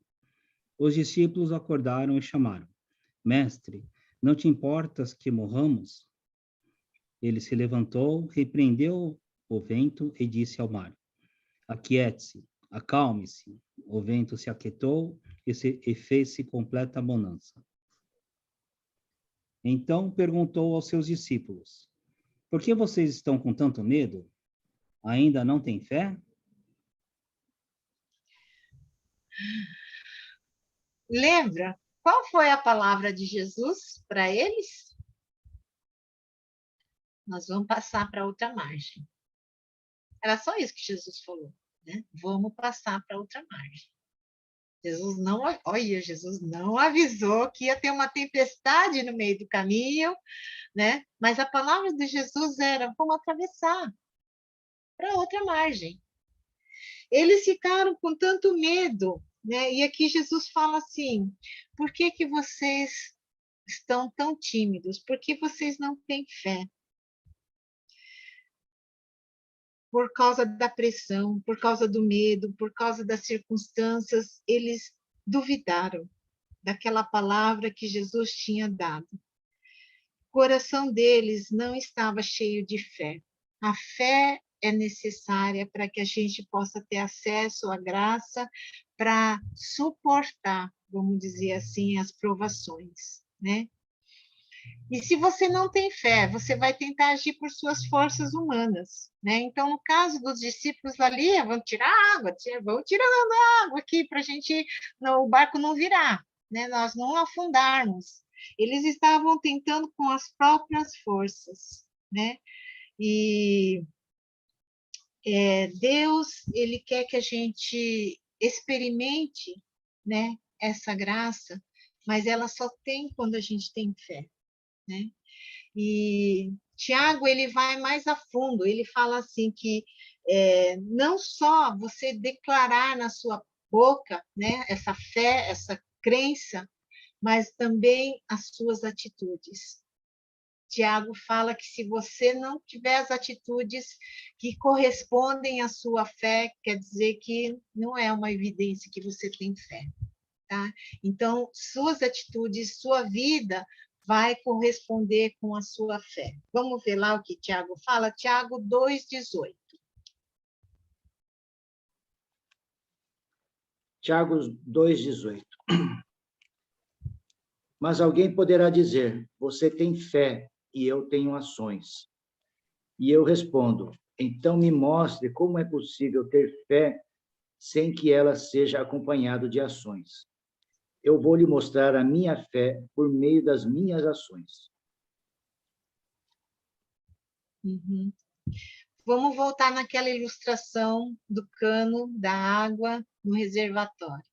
Os discípulos acordaram e chamaram: Mestre, não te importas que morramos? Ele se levantou, repreendeu o vento e disse ao mar: Aquiete-se, acalme-se. O vento se aquietou e fez-se completa bonança. Então perguntou aos seus discípulos: Por que vocês estão com tanto medo? Ainda não têm fé? Lembra qual foi a palavra de Jesus para eles? Nós vamos passar para outra margem. Era só isso que Jesus falou, né? Vamos passar para outra margem. Jesus não avisou que ia ter uma tempestade no meio do caminho, né? Mas a palavra de Jesus era: vamos atravessar para outra margem. Eles ficaram com tanto medo, né? E aqui Jesus fala assim: por que vocês estão tão tímidos? Por que vocês não têm fé? Por causa da pressão, por causa do medo, por causa das circunstâncias, eles duvidaram daquela palavra que Jesus tinha dado. O coração deles não estava cheio de fé. A fé é necessária para que a gente possa ter acesso à graça para suportar, vamos dizer assim, as provações, né? E se você não tem fé, você vai tentar agir por suas forças humanas, né? Então, no caso dos discípulos ali, vão tirar água, vão tirando água aqui para o barco não virar, né? Nós não afundarmos. Eles estavam tentando com as próprias forças, né? E Deus, ele quer que a gente experimente, né, essa graça, mas ela só tem quando a gente tem fé, né? E Tiago, ele vai mais a fundo, ele fala assim que não só você declarar na sua boca, né, essa fé, essa crença, mas também as suas atitudes. Tiago fala que se você não tiver as atitudes que correspondem à sua fé, quer dizer que não é uma evidência que você tem fé, tá? Então, suas atitudes, sua vida vai corresponder com a sua fé. Vamos ver lá o que Tiago fala? Tiago 2,18. Tiago 2,18. Mas alguém poderá dizer, você tem fé e eu tenho ações. E eu respondo, então me mostre como é possível ter fé sem que ela seja acompanhada de ações. Eu vou lhe mostrar a minha fé por meio das minhas ações. Uhum. Vamos voltar naquela ilustração do cano da água no reservatório,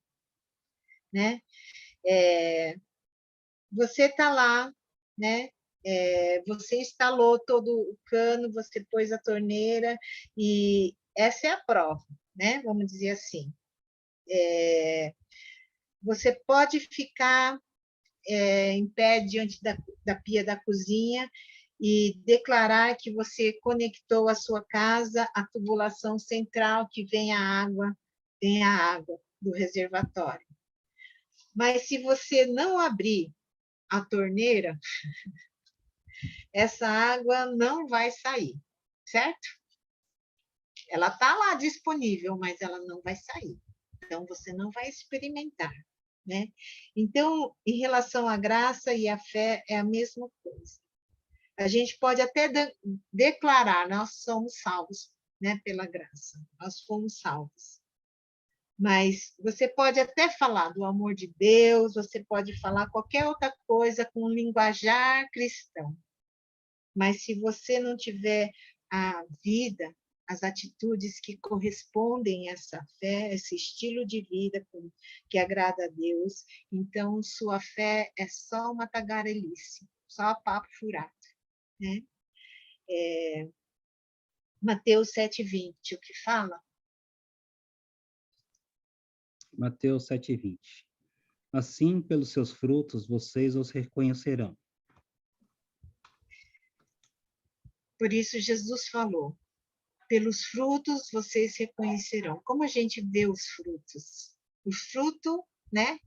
né? Você está lá, né? Você instalou todo o cano, você pôs a torneira e essa é a prova, né? Vamos dizer assim. Você pode ficar em pé diante da pia da cozinha e declarar que você conectou a sua casa à tubulação central que vem a água do reservatório. Mas se você não abrir a torneira, essa água não vai sair, certo? Ela está lá disponível, mas ela não vai sair. Então, você não vai experimentar, né? Então, em relação à graça e à fé, é a mesma coisa. A gente pode até declarar, nós somos salvos, né, pela graça, nós fomos salvos. Mas você pode até falar do amor de Deus, você pode falar qualquer outra coisa com um linguajar cristão. Mas se você não tiver a vida, as atitudes que correspondem a essa fé, esse estilo de vida que agrada a Deus, então sua fé é só uma tagarelice, só papo furado, né? Mateus 7,20, o que fala? Mateus 7,20. Assim, pelos seus frutos, vocês os reconhecerão. Por isso, Jesus falou, pelos frutos vocês reconhecerão. Como a gente vê os frutos? O fruto, né,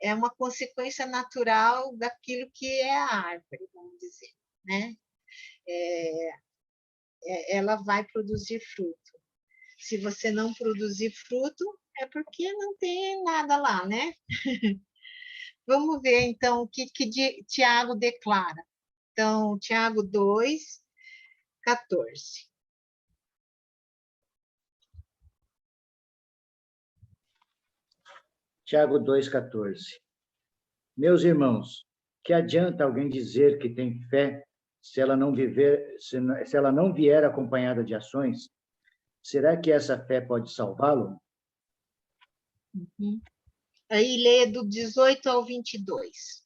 é uma consequência natural daquilo que é a árvore, vamos dizer, né? Ela vai produzir fruto. Se você não produzir fruto, é porque não tem nada lá, né? Vamos ver, então, o que Tiago declara. Então, Tiago 2,14. Tiago 2,14. Meus irmãos, que adianta alguém dizer que tem fé se ela não vier acompanhada de ações? Será que essa fé pode salvá-lo? Uhum. Aí lê do 18 ao 22.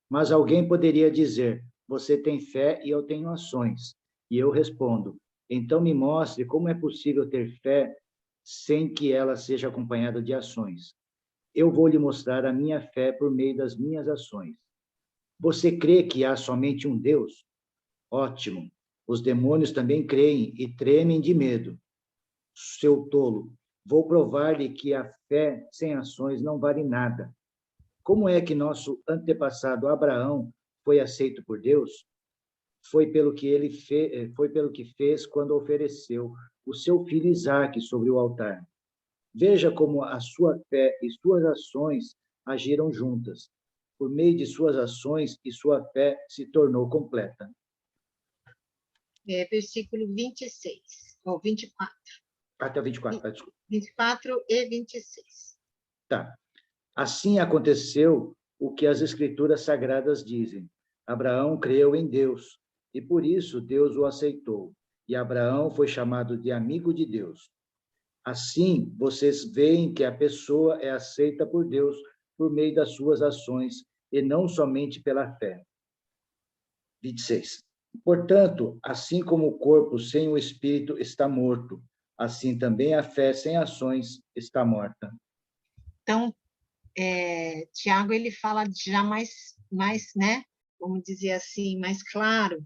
Mas alguém poderia dizer, você tem fé e eu tenho ações. E eu respondo, então me mostre como é possível ter fé sem que ela seja acompanhada de ações. Eu vou lhe mostrar a minha fé por meio das minhas ações. Você crê que há somente um Deus? Ótimo. Os demônios também creem e tremem de medo. Seu tolo, vou provar-lhe que a fé sem ações não vale nada. Como é que nosso antepassado Abraão foi aceito por Deus? Foi pelo que fez quando ofereceu o seu filho Isaque sobre o altar. Veja como a sua fé e suas ações agiram juntas. Por meio de suas ações e sua fé se tornou completa. Versículo 26, ou 24. Até o 24, desculpa. 24 e 26. Tá. Assim aconteceu o que as Escrituras Sagradas dizem. Abraão creu em Deus, e por isso Deus o aceitou. E Abraão foi chamado de amigo de Deus. Assim, vocês veem que a pessoa é aceita por Deus por meio das suas ações, e não somente pela fé. 26. Portanto, assim como o corpo sem o espírito está morto, assim também a fé sem ações está morta. Então, Tiago, ele fala já mais, né, vamos dizer assim, mais claro,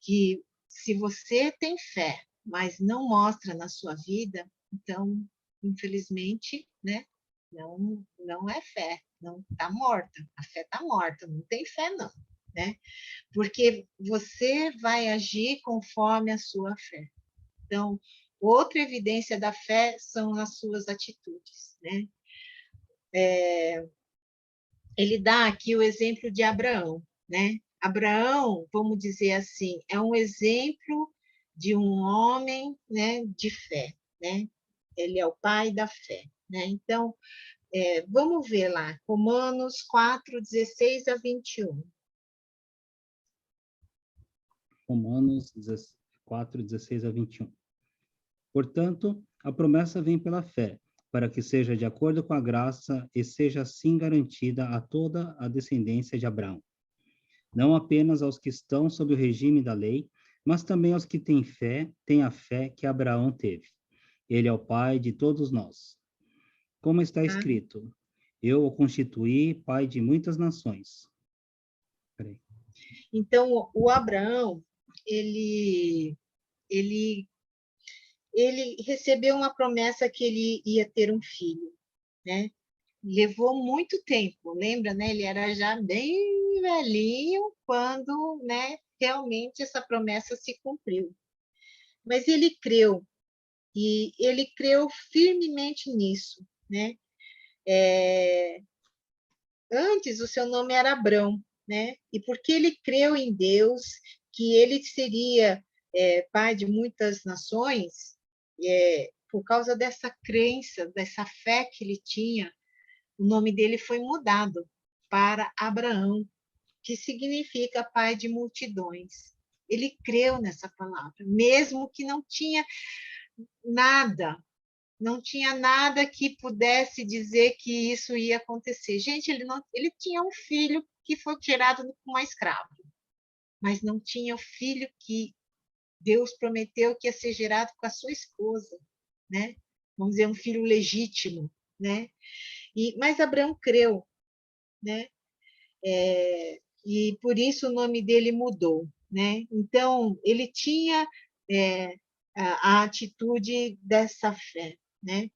que se você tem fé, mas não mostra na sua vida, então, infelizmente, né, não é fé, não está morta, a fé está morta, não tem fé não, né? Porque você vai agir conforme a sua fé. Então, outra evidência da fé são as suas atitudes, né? Ele dá aqui o exemplo de Abraão, né? Abraão, vamos dizer assim, é um exemplo de um homem, né, de fé, né? Ele é o pai da fé, né? Então, vamos ver lá, Romanos 4, 16 a 21. Romanos 4, 16 a 21. Portanto, a promessa vem pela fé, para que seja de acordo com a graça e seja assim garantida a toda a descendência de Abraão. Não apenas aos que estão sob o regime da lei, mas também aos que têm a fé que Abraão teve. Ele é o pai de todos nós. Como está escrito, eu o constituí pai de muitas nações. Peraí. Então, o Abraão, ele recebeu uma promessa que ele ia ter um filho, né? Levou muito tempo, lembra, né? Ele era já bem velhinho quando, né, realmente essa promessa se cumpriu. Mas ele creu, e ele creu firmemente nisso, né? Antes o seu nome era Abrão, né? E porque ele creu em Deus, que ele seria pai de muitas nações, por causa dessa crença, dessa fé que ele tinha, o nome dele foi mudado para Abraão, que significa pai de multidões. Ele creu nessa palavra, mesmo que não tinha nada que pudesse dizer que isso ia acontecer. Gente, ele tinha um filho que foi gerado com uma escrava, mas não tinha o filho que Deus prometeu que ia ser gerado com a sua esposa, né? Vamos dizer, um filho legítimo, né? Mas Abraão creu, né? E por isso o nome dele mudou, né? Então, ele tinha a atitude dessa fé, né?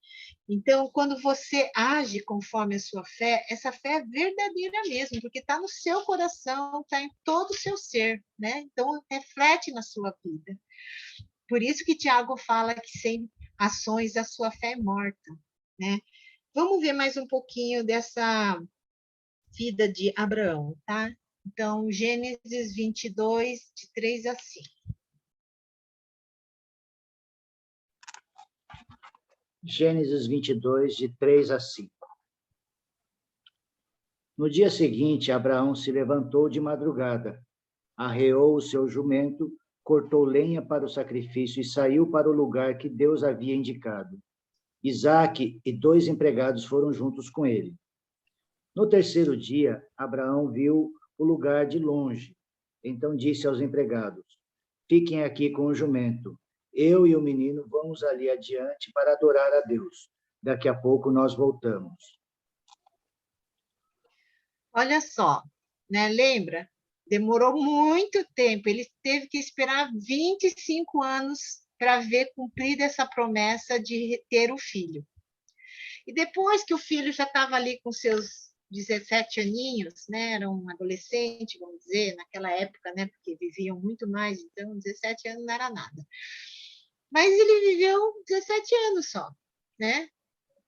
Então, quando você age conforme a sua fé, essa fé é verdadeira mesmo, porque está no seu coração, está em todo o seu ser, né? Então, reflete na sua vida. Por isso que Tiago fala que sem ações a sua fé é morta, né? Vamos ver mais um pouquinho dessa vida de Abraão, tá? Então, Gênesis 22, de 3 a 5. Gênesis 22, de 3 a 5. No dia seguinte, Abraão se levantou de madrugada, arreou o seu jumento, cortou lenha para o sacrifício e saiu para o lugar que Deus havia indicado. Isaque e 2 empregados foram juntos com ele. No terceiro dia, Abraão viu o lugar de longe. Então disse aos empregados: fiquem aqui com o jumento. Eu e o menino vamos ali adiante para adorar a Deus. Daqui a pouco nós voltamos. Olha só, né? Lembra? Demorou muito tempo. Ele teve que esperar 25 anos para ver cumprida essa promessa de ter o filho. E depois que o filho já estava ali com seus 17 aninhos, né? Era um adolescente, vamos dizer, naquela época, né? Porque viviam muito mais, então 17 anos não era nada. Mas ele viveu 17 anos só, né?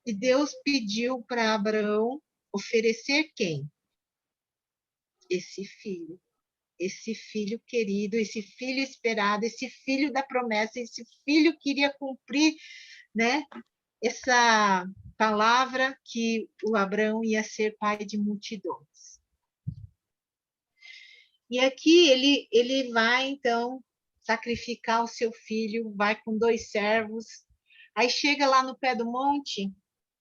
E Deus pediu para Abraão oferecer quem? Esse filho querido, esse filho esperado, esse filho da promessa, esse filho que iria cumprir, né, essa palavra que o Abraão ia ser pai de multidões. E aqui ele vai, então, sacrificar o seu filho, vai com 2 servos. Aí chega lá no pé do monte,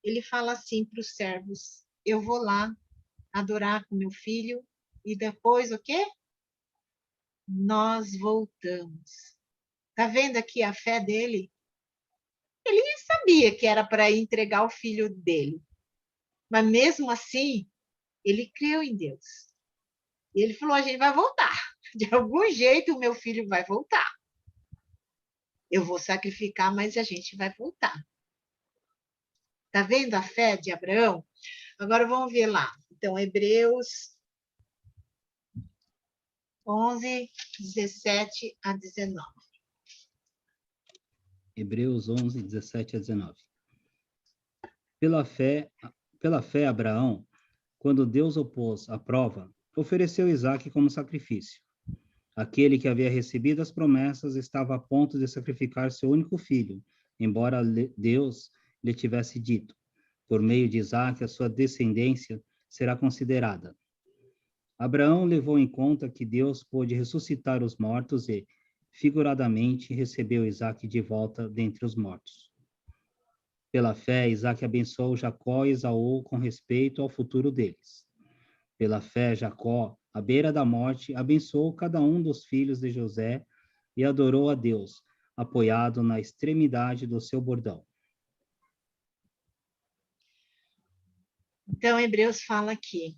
ele fala assim para os servos: eu vou lá adorar com meu filho, e depois o quê? Nós voltamos. Tá vendo aqui a fé dele? Ele sabia que era para entregar o filho dele, mas mesmo assim, ele creu em Deus. E ele falou: a gente vai voltar. De algum jeito, o meu filho vai voltar. Eu vou sacrificar, mas a gente vai voltar. Tá vendo a fé de Abraão? Agora vamos ver lá. Então, Hebreus 11, 17 a 19. Hebreus 11, 17 a 19. Pela fé, Abraão, quando Deus opôs a prova, ofereceu Isaque como sacrifício. Aquele que havia recebido as promessas estava a ponto de sacrificar seu único filho, embora Deus lhe tivesse dito: por meio de Isaque, a sua descendência será considerada. Abraão levou em conta que Deus pôde ressuscitar os mortos e, figuradamente, recebeu Isaque de volta dentre os mortos. Pela fé, Isaque abençoou Jacó e Esaú com respeito ao futuro deles. Pela fé, Jacó, à beira da morte, abençoou cada um dos filhos de José e adorou a Deus, apoiado na extremidade do seu bordão. Então, Hebreus fala aqui.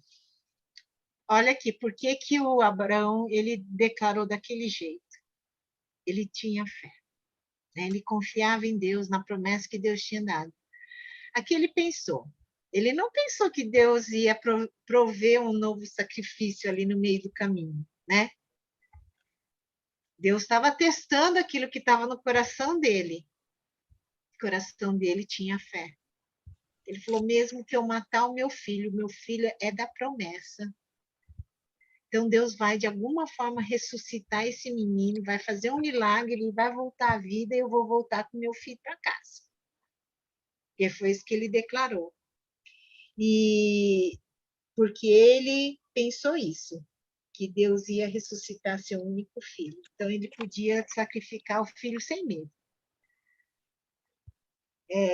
Olha aqui, por que que o Abraão, ele declarou daquele jeito? Ele tinha fé, né? Ele confiava em Deus, na promessa que Deus tinha dado. Aqui ele pensou. Ele não pensou que Deus ia prover um novo sacrifício ali no meio do caminho, né? Deus estava testando aquilo que estava no coração dele. O coração dele tinha fé. Ele falou: mesmo que eu matar o meu filho é da promessa. Então, Deus vai, de alguma forma, ressuscitar esse menino, vai fazer um milagre, ele vai voltar à vida e eu vou voltar com meu filho para casa. E foi isso que ele declarou. E porque ele pensou isso, que Deus ia ressuscitar seu único filho. Então, ele podia sacrificar o filho sem medo.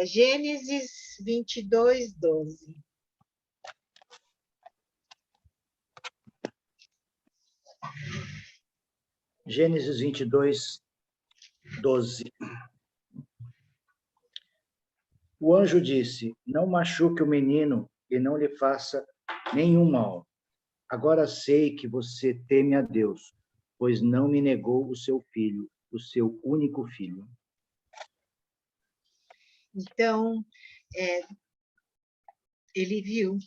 Gênesis 22, 12. Gênesis 22, 12. O anjo disse: não machuque o menino e não lhe faça nenhum mal. Agora sei que você teme a Deus, pois não me negou o seu filho, o seu único filho. Então, ele viu.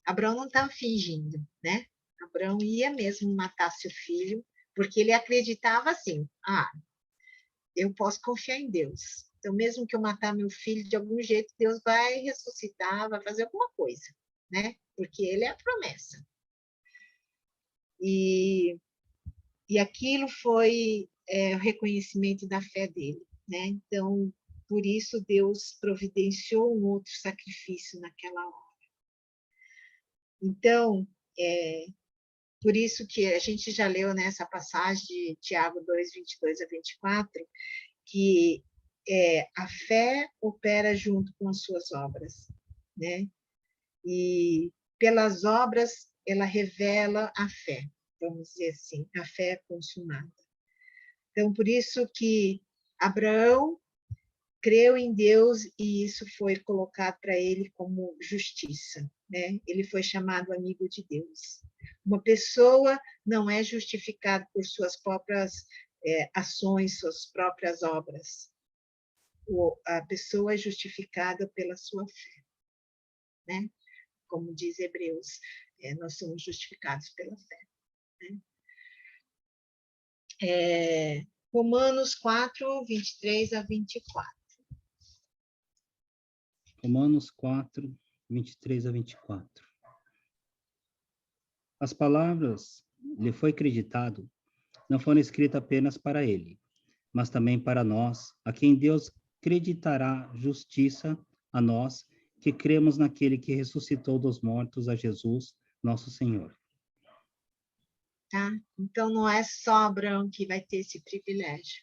Abraão não estava fingindo, né? Abraão ia mesmo matar seu filho, porque ele acreditava assim: eu posso confiar em Deus. Então, mesmo que eu matar meu filho, de algum jeito, Deus vai ressuscitar, vai fazer alguma coisa, né? Porque ele é a promessa. E aquilo foi o reconhecimento da fé dele, né? Então, por isso, Deus providenciou um outro sacrifício naquela hora. Então, por isso que a gente já leu nessa passagem de Tiago 2, 22 a 24, que a fé opera junto com as suas obras, né? E pelas obras ela revela a fé, vamos dizer assim, a fé consumada. Então, por isso que Abraão creu em Deus e isso foi colocado para ele como justiça, né? Ele foi chamado amigo de Deus. Uma pessoa não é justificada por suas próprias ações, suas próprias obras. A pessoa é justificada pela sua fé, né? Como diz Hebreus, nós somos justificados pela fé, né? Romanos 4, 23 a 24. Romanos 4, 23 a 24. As palavras lhe foi acreditado não foram escritas apenas para ele, mas também para nós, a quem Deus acreditará justiça a nós, que cremos naquele que ressuscitou dos mortos, a Jesus, nosso Senhor. Tá? Então, não é só Abraão que vai ter esse privilégio.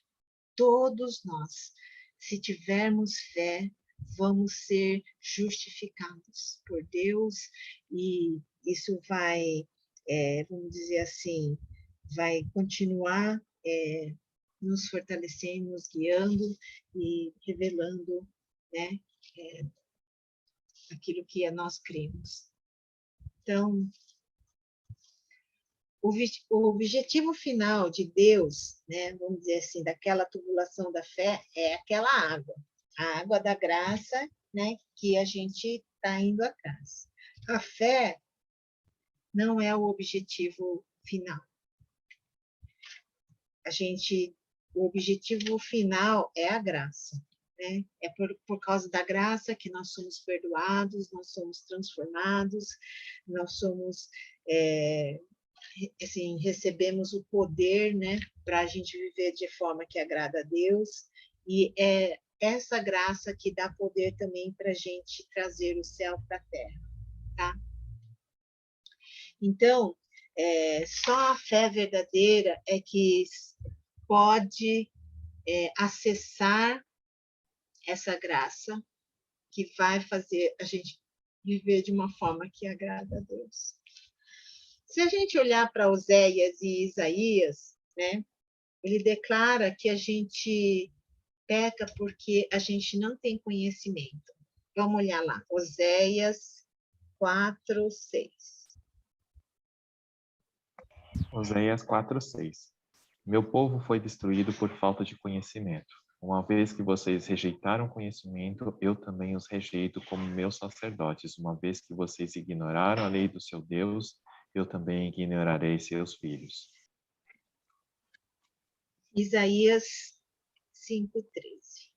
Todos nós, se tivermos fé, vamos ser justificados por Deus, e isso vai, vamos dizer assim, vai continuar nos fortalecendo, nos guiando e revelando, né, aquilo que nós cremos. Então, o objetivo final de Deus, né, vamos dizer assim, daquela tubulação da fé, é aquela água, a água da graça, né, que a gente está indo atrás. A fé não é o objetivo final. O objetivo final é a graça, né? É por causa da graça que nós somos perdoados, nós somos transformados, nós somos assim, recebemos o poder, né, para a gente viver de forma que agrada a Deus, e é essa graça que dá poder também para a gente trazer o céu para a terra, tá? Então, só a fé verdadeira é que pode acessar essa graça que vai fazer a gente viver de uma forma que agrada a Deus. Se a gente olhar para Oséias e Isaías, né, ele declara que a gente peca porque a gente não tem conhecimento. Vamos olhar lá, Oséias 4, 6. Oséias 4:6. Meu povo foi destruído por falta de conhecimento. Uma vez que vocês rejeitaram conhecimento, eu também os rejeito como meus sacerdotes. Uma vez que vocês ignoraram a lei do seu Deus, eu também ignorarei seus filhos. Isaías 5:13.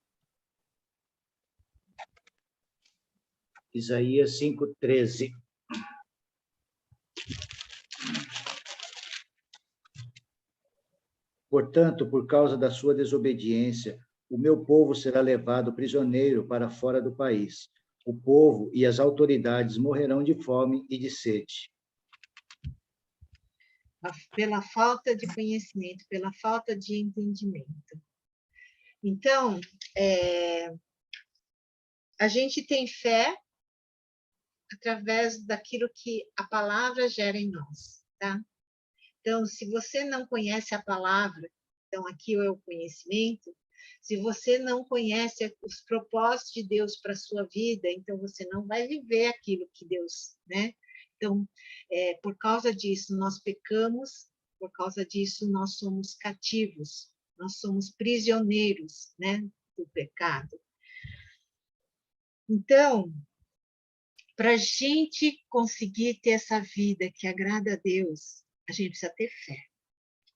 Isaías 5:13. Portanto, por causa da sua desobediência, o meu povo será levado prisioneiro para fora do país. O povo e as autoridades morrerão de fome e de sede. Pela falta de conhecimento, pela falta de entendimento. Então, a gente tem fé através daquilo que a palavra gera em nós, tá? Então, se você não conhece a palavra, então aqui é o conhecimento, se você não conhece os propósitos de Deus para a sua vida, então você não vai viver aquilo que Deus, né? Então, por causa disso, nós pecamos, por causa disso, nós somos cativos, nós somos prisioneiros, né, do pecado. Então, para a gente conseguir ter essa vida que agrada a Deus, a gente precisa ter fé.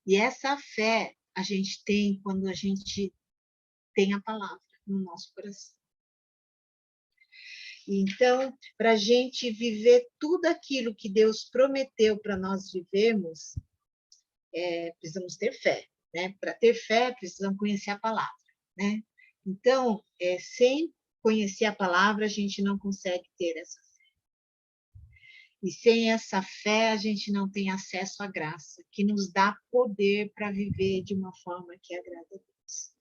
E essa fé a gente tem quando a gente tem a palavra no nosso coração. Então, para a gente viver tudo aquilo que Deus prometeu para nós vivermos, precisamos ter fé, né? Para ter fé, precisamos conhecer a palavra, né? Então, sem conhecer a palavra, a gente não consegue ter essa fé. E sem essa fé, a gente não tem acesso à graça, que nos dá poder para viver de uma forma que agrada a Deus.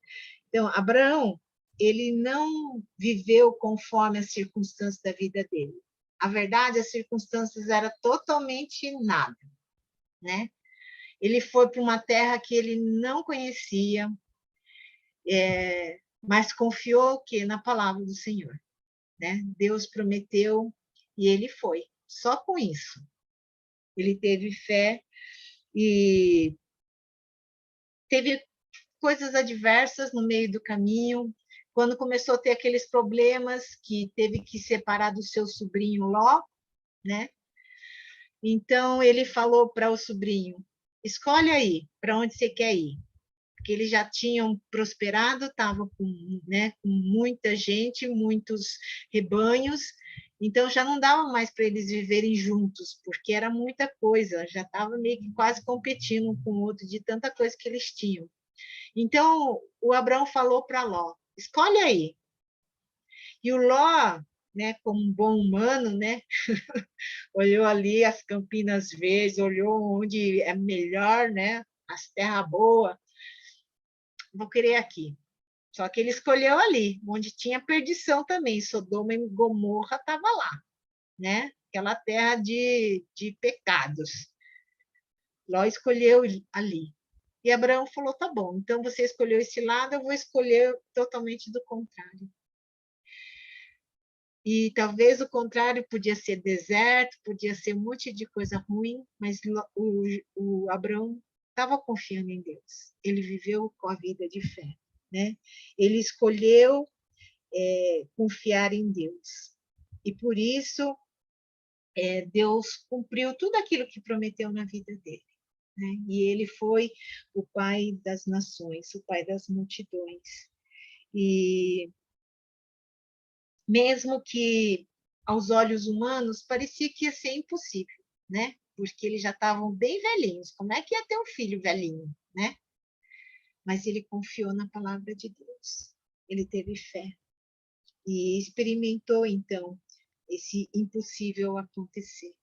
Então, Abraão, ele não viveu conforme as circunstâncias da vida dele. A verdade, as circunstâncias eram totalmente nada, né? Ele foi para uma terra que ele não conhecia, mas confiou que na palavra do Senhor, né? Deus prometeu e ele foi. Só com isso. Ele teve fé e teve coisas adversas no meio do caminho. Quando começou a ter aqueles problemas que teve que separar do seu sobrinho Ló, né? Então ele falou para o sobrinho: escolhe aí para onde você quer ir. porque eles já tinham prosperado, estavam com, né, com muita gente, muitos rebanhos, então já não dava mais para eles viverem juntos, porque era muita coisa, já estava meio que quase competindo um com o outro de tanta coisa que eles tinham. Então o Abraão falou para Ló: escolhe aí. E o Ló, né, como um bom humano, né, olhou ali as Campinas Verdes, olhou onde é melhor, né, as terras boas. Vou querer aqui. Só que ele escolheu ali, onde tinha perdição também. Sodoma e Gomorra estava lá, né? Aquela terra de pecados. Ló escolheu ali. E Abraão falou: tá bom, então você escolheu esse lado, eu vou escolher totalmente do contrário. E talvez o contrário podia ser deserto, podia ser um monte de coisa ruim, mas o Abraão estava confiando em Deus. Ele viveu com a vida de fé, né? Ele escolheu confiar em Deus. E por isso Deus cumpriu tudo aquilo que prometeu na vida dele. Né? E ele foi o pai das nações, o pai das multidões. E mesmo que aos olhos humanos parecia que ia ser impossível, né? Porque eles já estavam bem velhinhos. Como é que ia ter um filho velhinho, né? Mas ele confiou na palavra de Deus. Ele teve fé e experimentou então esse impossível acontecer.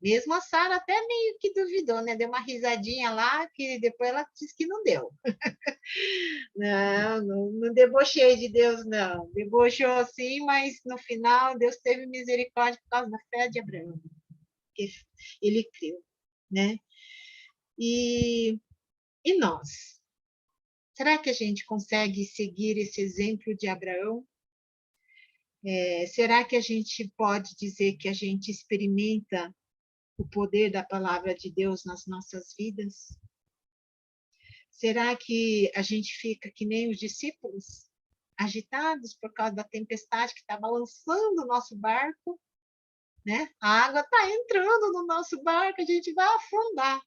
Mesmo a Sara até meio que duvidou, né? Deu uma risadinha lá, que depois ela disse que não deu. Não debochei de Deus, não. Debochou sim, mas no final Deus teve misericórdia por causa da fé de Abraão. Porque ele creu, né? E nós? Será que a gente consegue seguir esse exemplo de Abraão? Será que a gente pode dizer que a gente experimenta o poder da palavra de Deus nas nossas vidas? Será que a gente fica que nem os discípulos, agitados por causa da tempestade que está balançando o nosso barco? Né? A água está entrando no nosso barco, a gente vai afundar.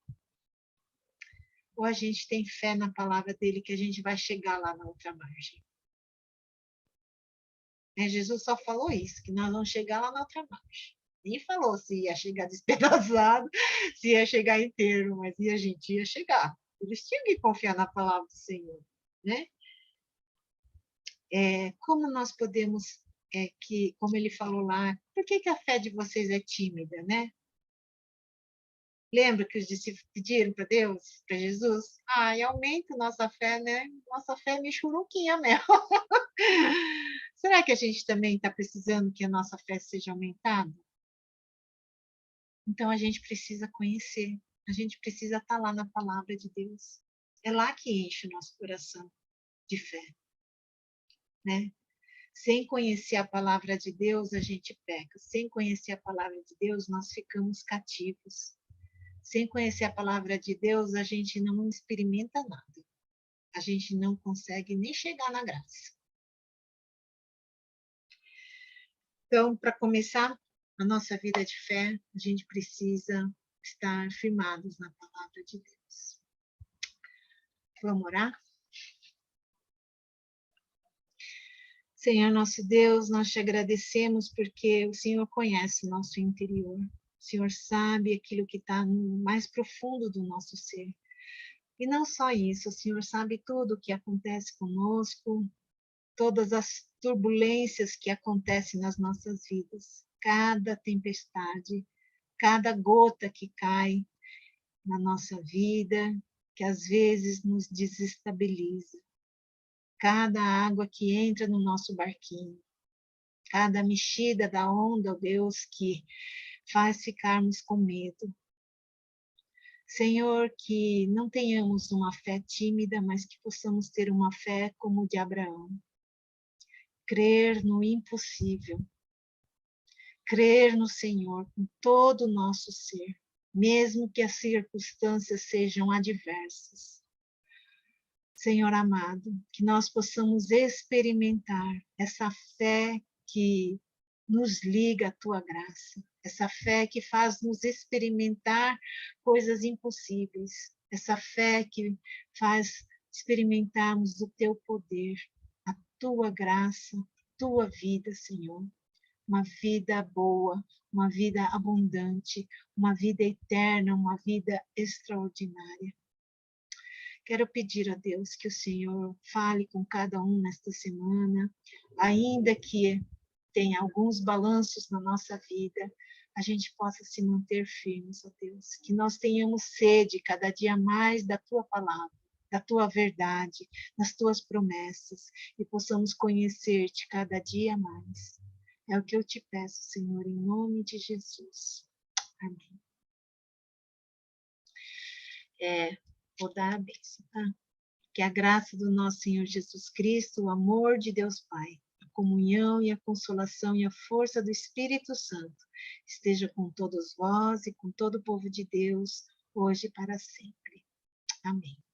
Ou a gente tem fé na palavra dele que a gente vai chegar lá na outra margem? Jesus só falou isso, que nós vamos chegar lá na outra margem. Nem falou se ia chegar despedaçado, se ia chegar inteiro, mas a gente ia chegar. Eles tinham que confiar na palavra do Senhor, né? Como nós podemos, como ele falou lá, por que a fé de vocês é tímida, né? Lembra que os discípulos pediram para Deus, para Jesus? Aumenta nossa fé, né? Nossa fé é michuruquinha mesmo. Será que a gente também está precisando que a nossa fé seja aumentada? Então, a gente precisa conhecer, a gente precisa estar lá na palavra de Deus. É lá que enche o nosso coração de fé, né? Sem conhecer a palavra de Deus, a gente peca. Sem conhecer a palavra de Deus, nós ficamos cativos. Sem conhecer a palavra de Deus, a gente não experimenta nada. A gente não consegue nem chegar na graça. Então, para começar a nossa vida de fé, a gente precisa estar firmados na palavra de Deus. Vamos orar? Senhor nosso Deus, nós te agradecemos porque o Senhor conhece o nosso interior. O Senhor sabe aquilo que está no mais profundo do nosso ser. E não só isso, o Senhor sabe tudo o que acontece conosco, todas as turbulências que acontecem nas nossas vidas, cada tempestade, cada gota que cai na nossa vida, que às vezes nos desestabiliza, cada água que entra no nosso barquinho, cada mexida da onda, ó Deus, que faz ficarmos com medo. Senhor, que não tenhamos uma fé tímida, mas que possamos ter uma fé como o de Abraão. Crer no impossível. Crer no Senhor com todo o nosso ser, mesmo que as circunstâncias sejam adversas. Senhor amado, que nós possamos experimentar essa fé que nos liga à tua graça, essa fé que faz nos experimentar coisas impossíveis, essa fé que faz experimentarmos o teu poder, a tua graça, a tua vida, Senhor. Uma vida boa, uma vida abundante, uma vida eterna, uma vida extraordinária. Quero pedir a Deus que o Senhor fale com cada um nesta semana, ainda que tenha alguns balanços na nossa vida, a gente possa se manter firmes, ó Deus, que nós tenhamos sede cada dia mais da tua palavra, da tua verdade, das tuas promessas, e possamos conhecer-te cada dia mais. É o que eu te peço, Senhor, em nome de Jesus. Amém. Vou dar a bênção, tá? Que a graça do nosso Senhor Jesus Cristo, o amor de Deus Pai, a comunhão e a consolação e a força do Espírito Santo esteja com todos vós e com todo o povo de Deus, hoje e para sempre. Amém.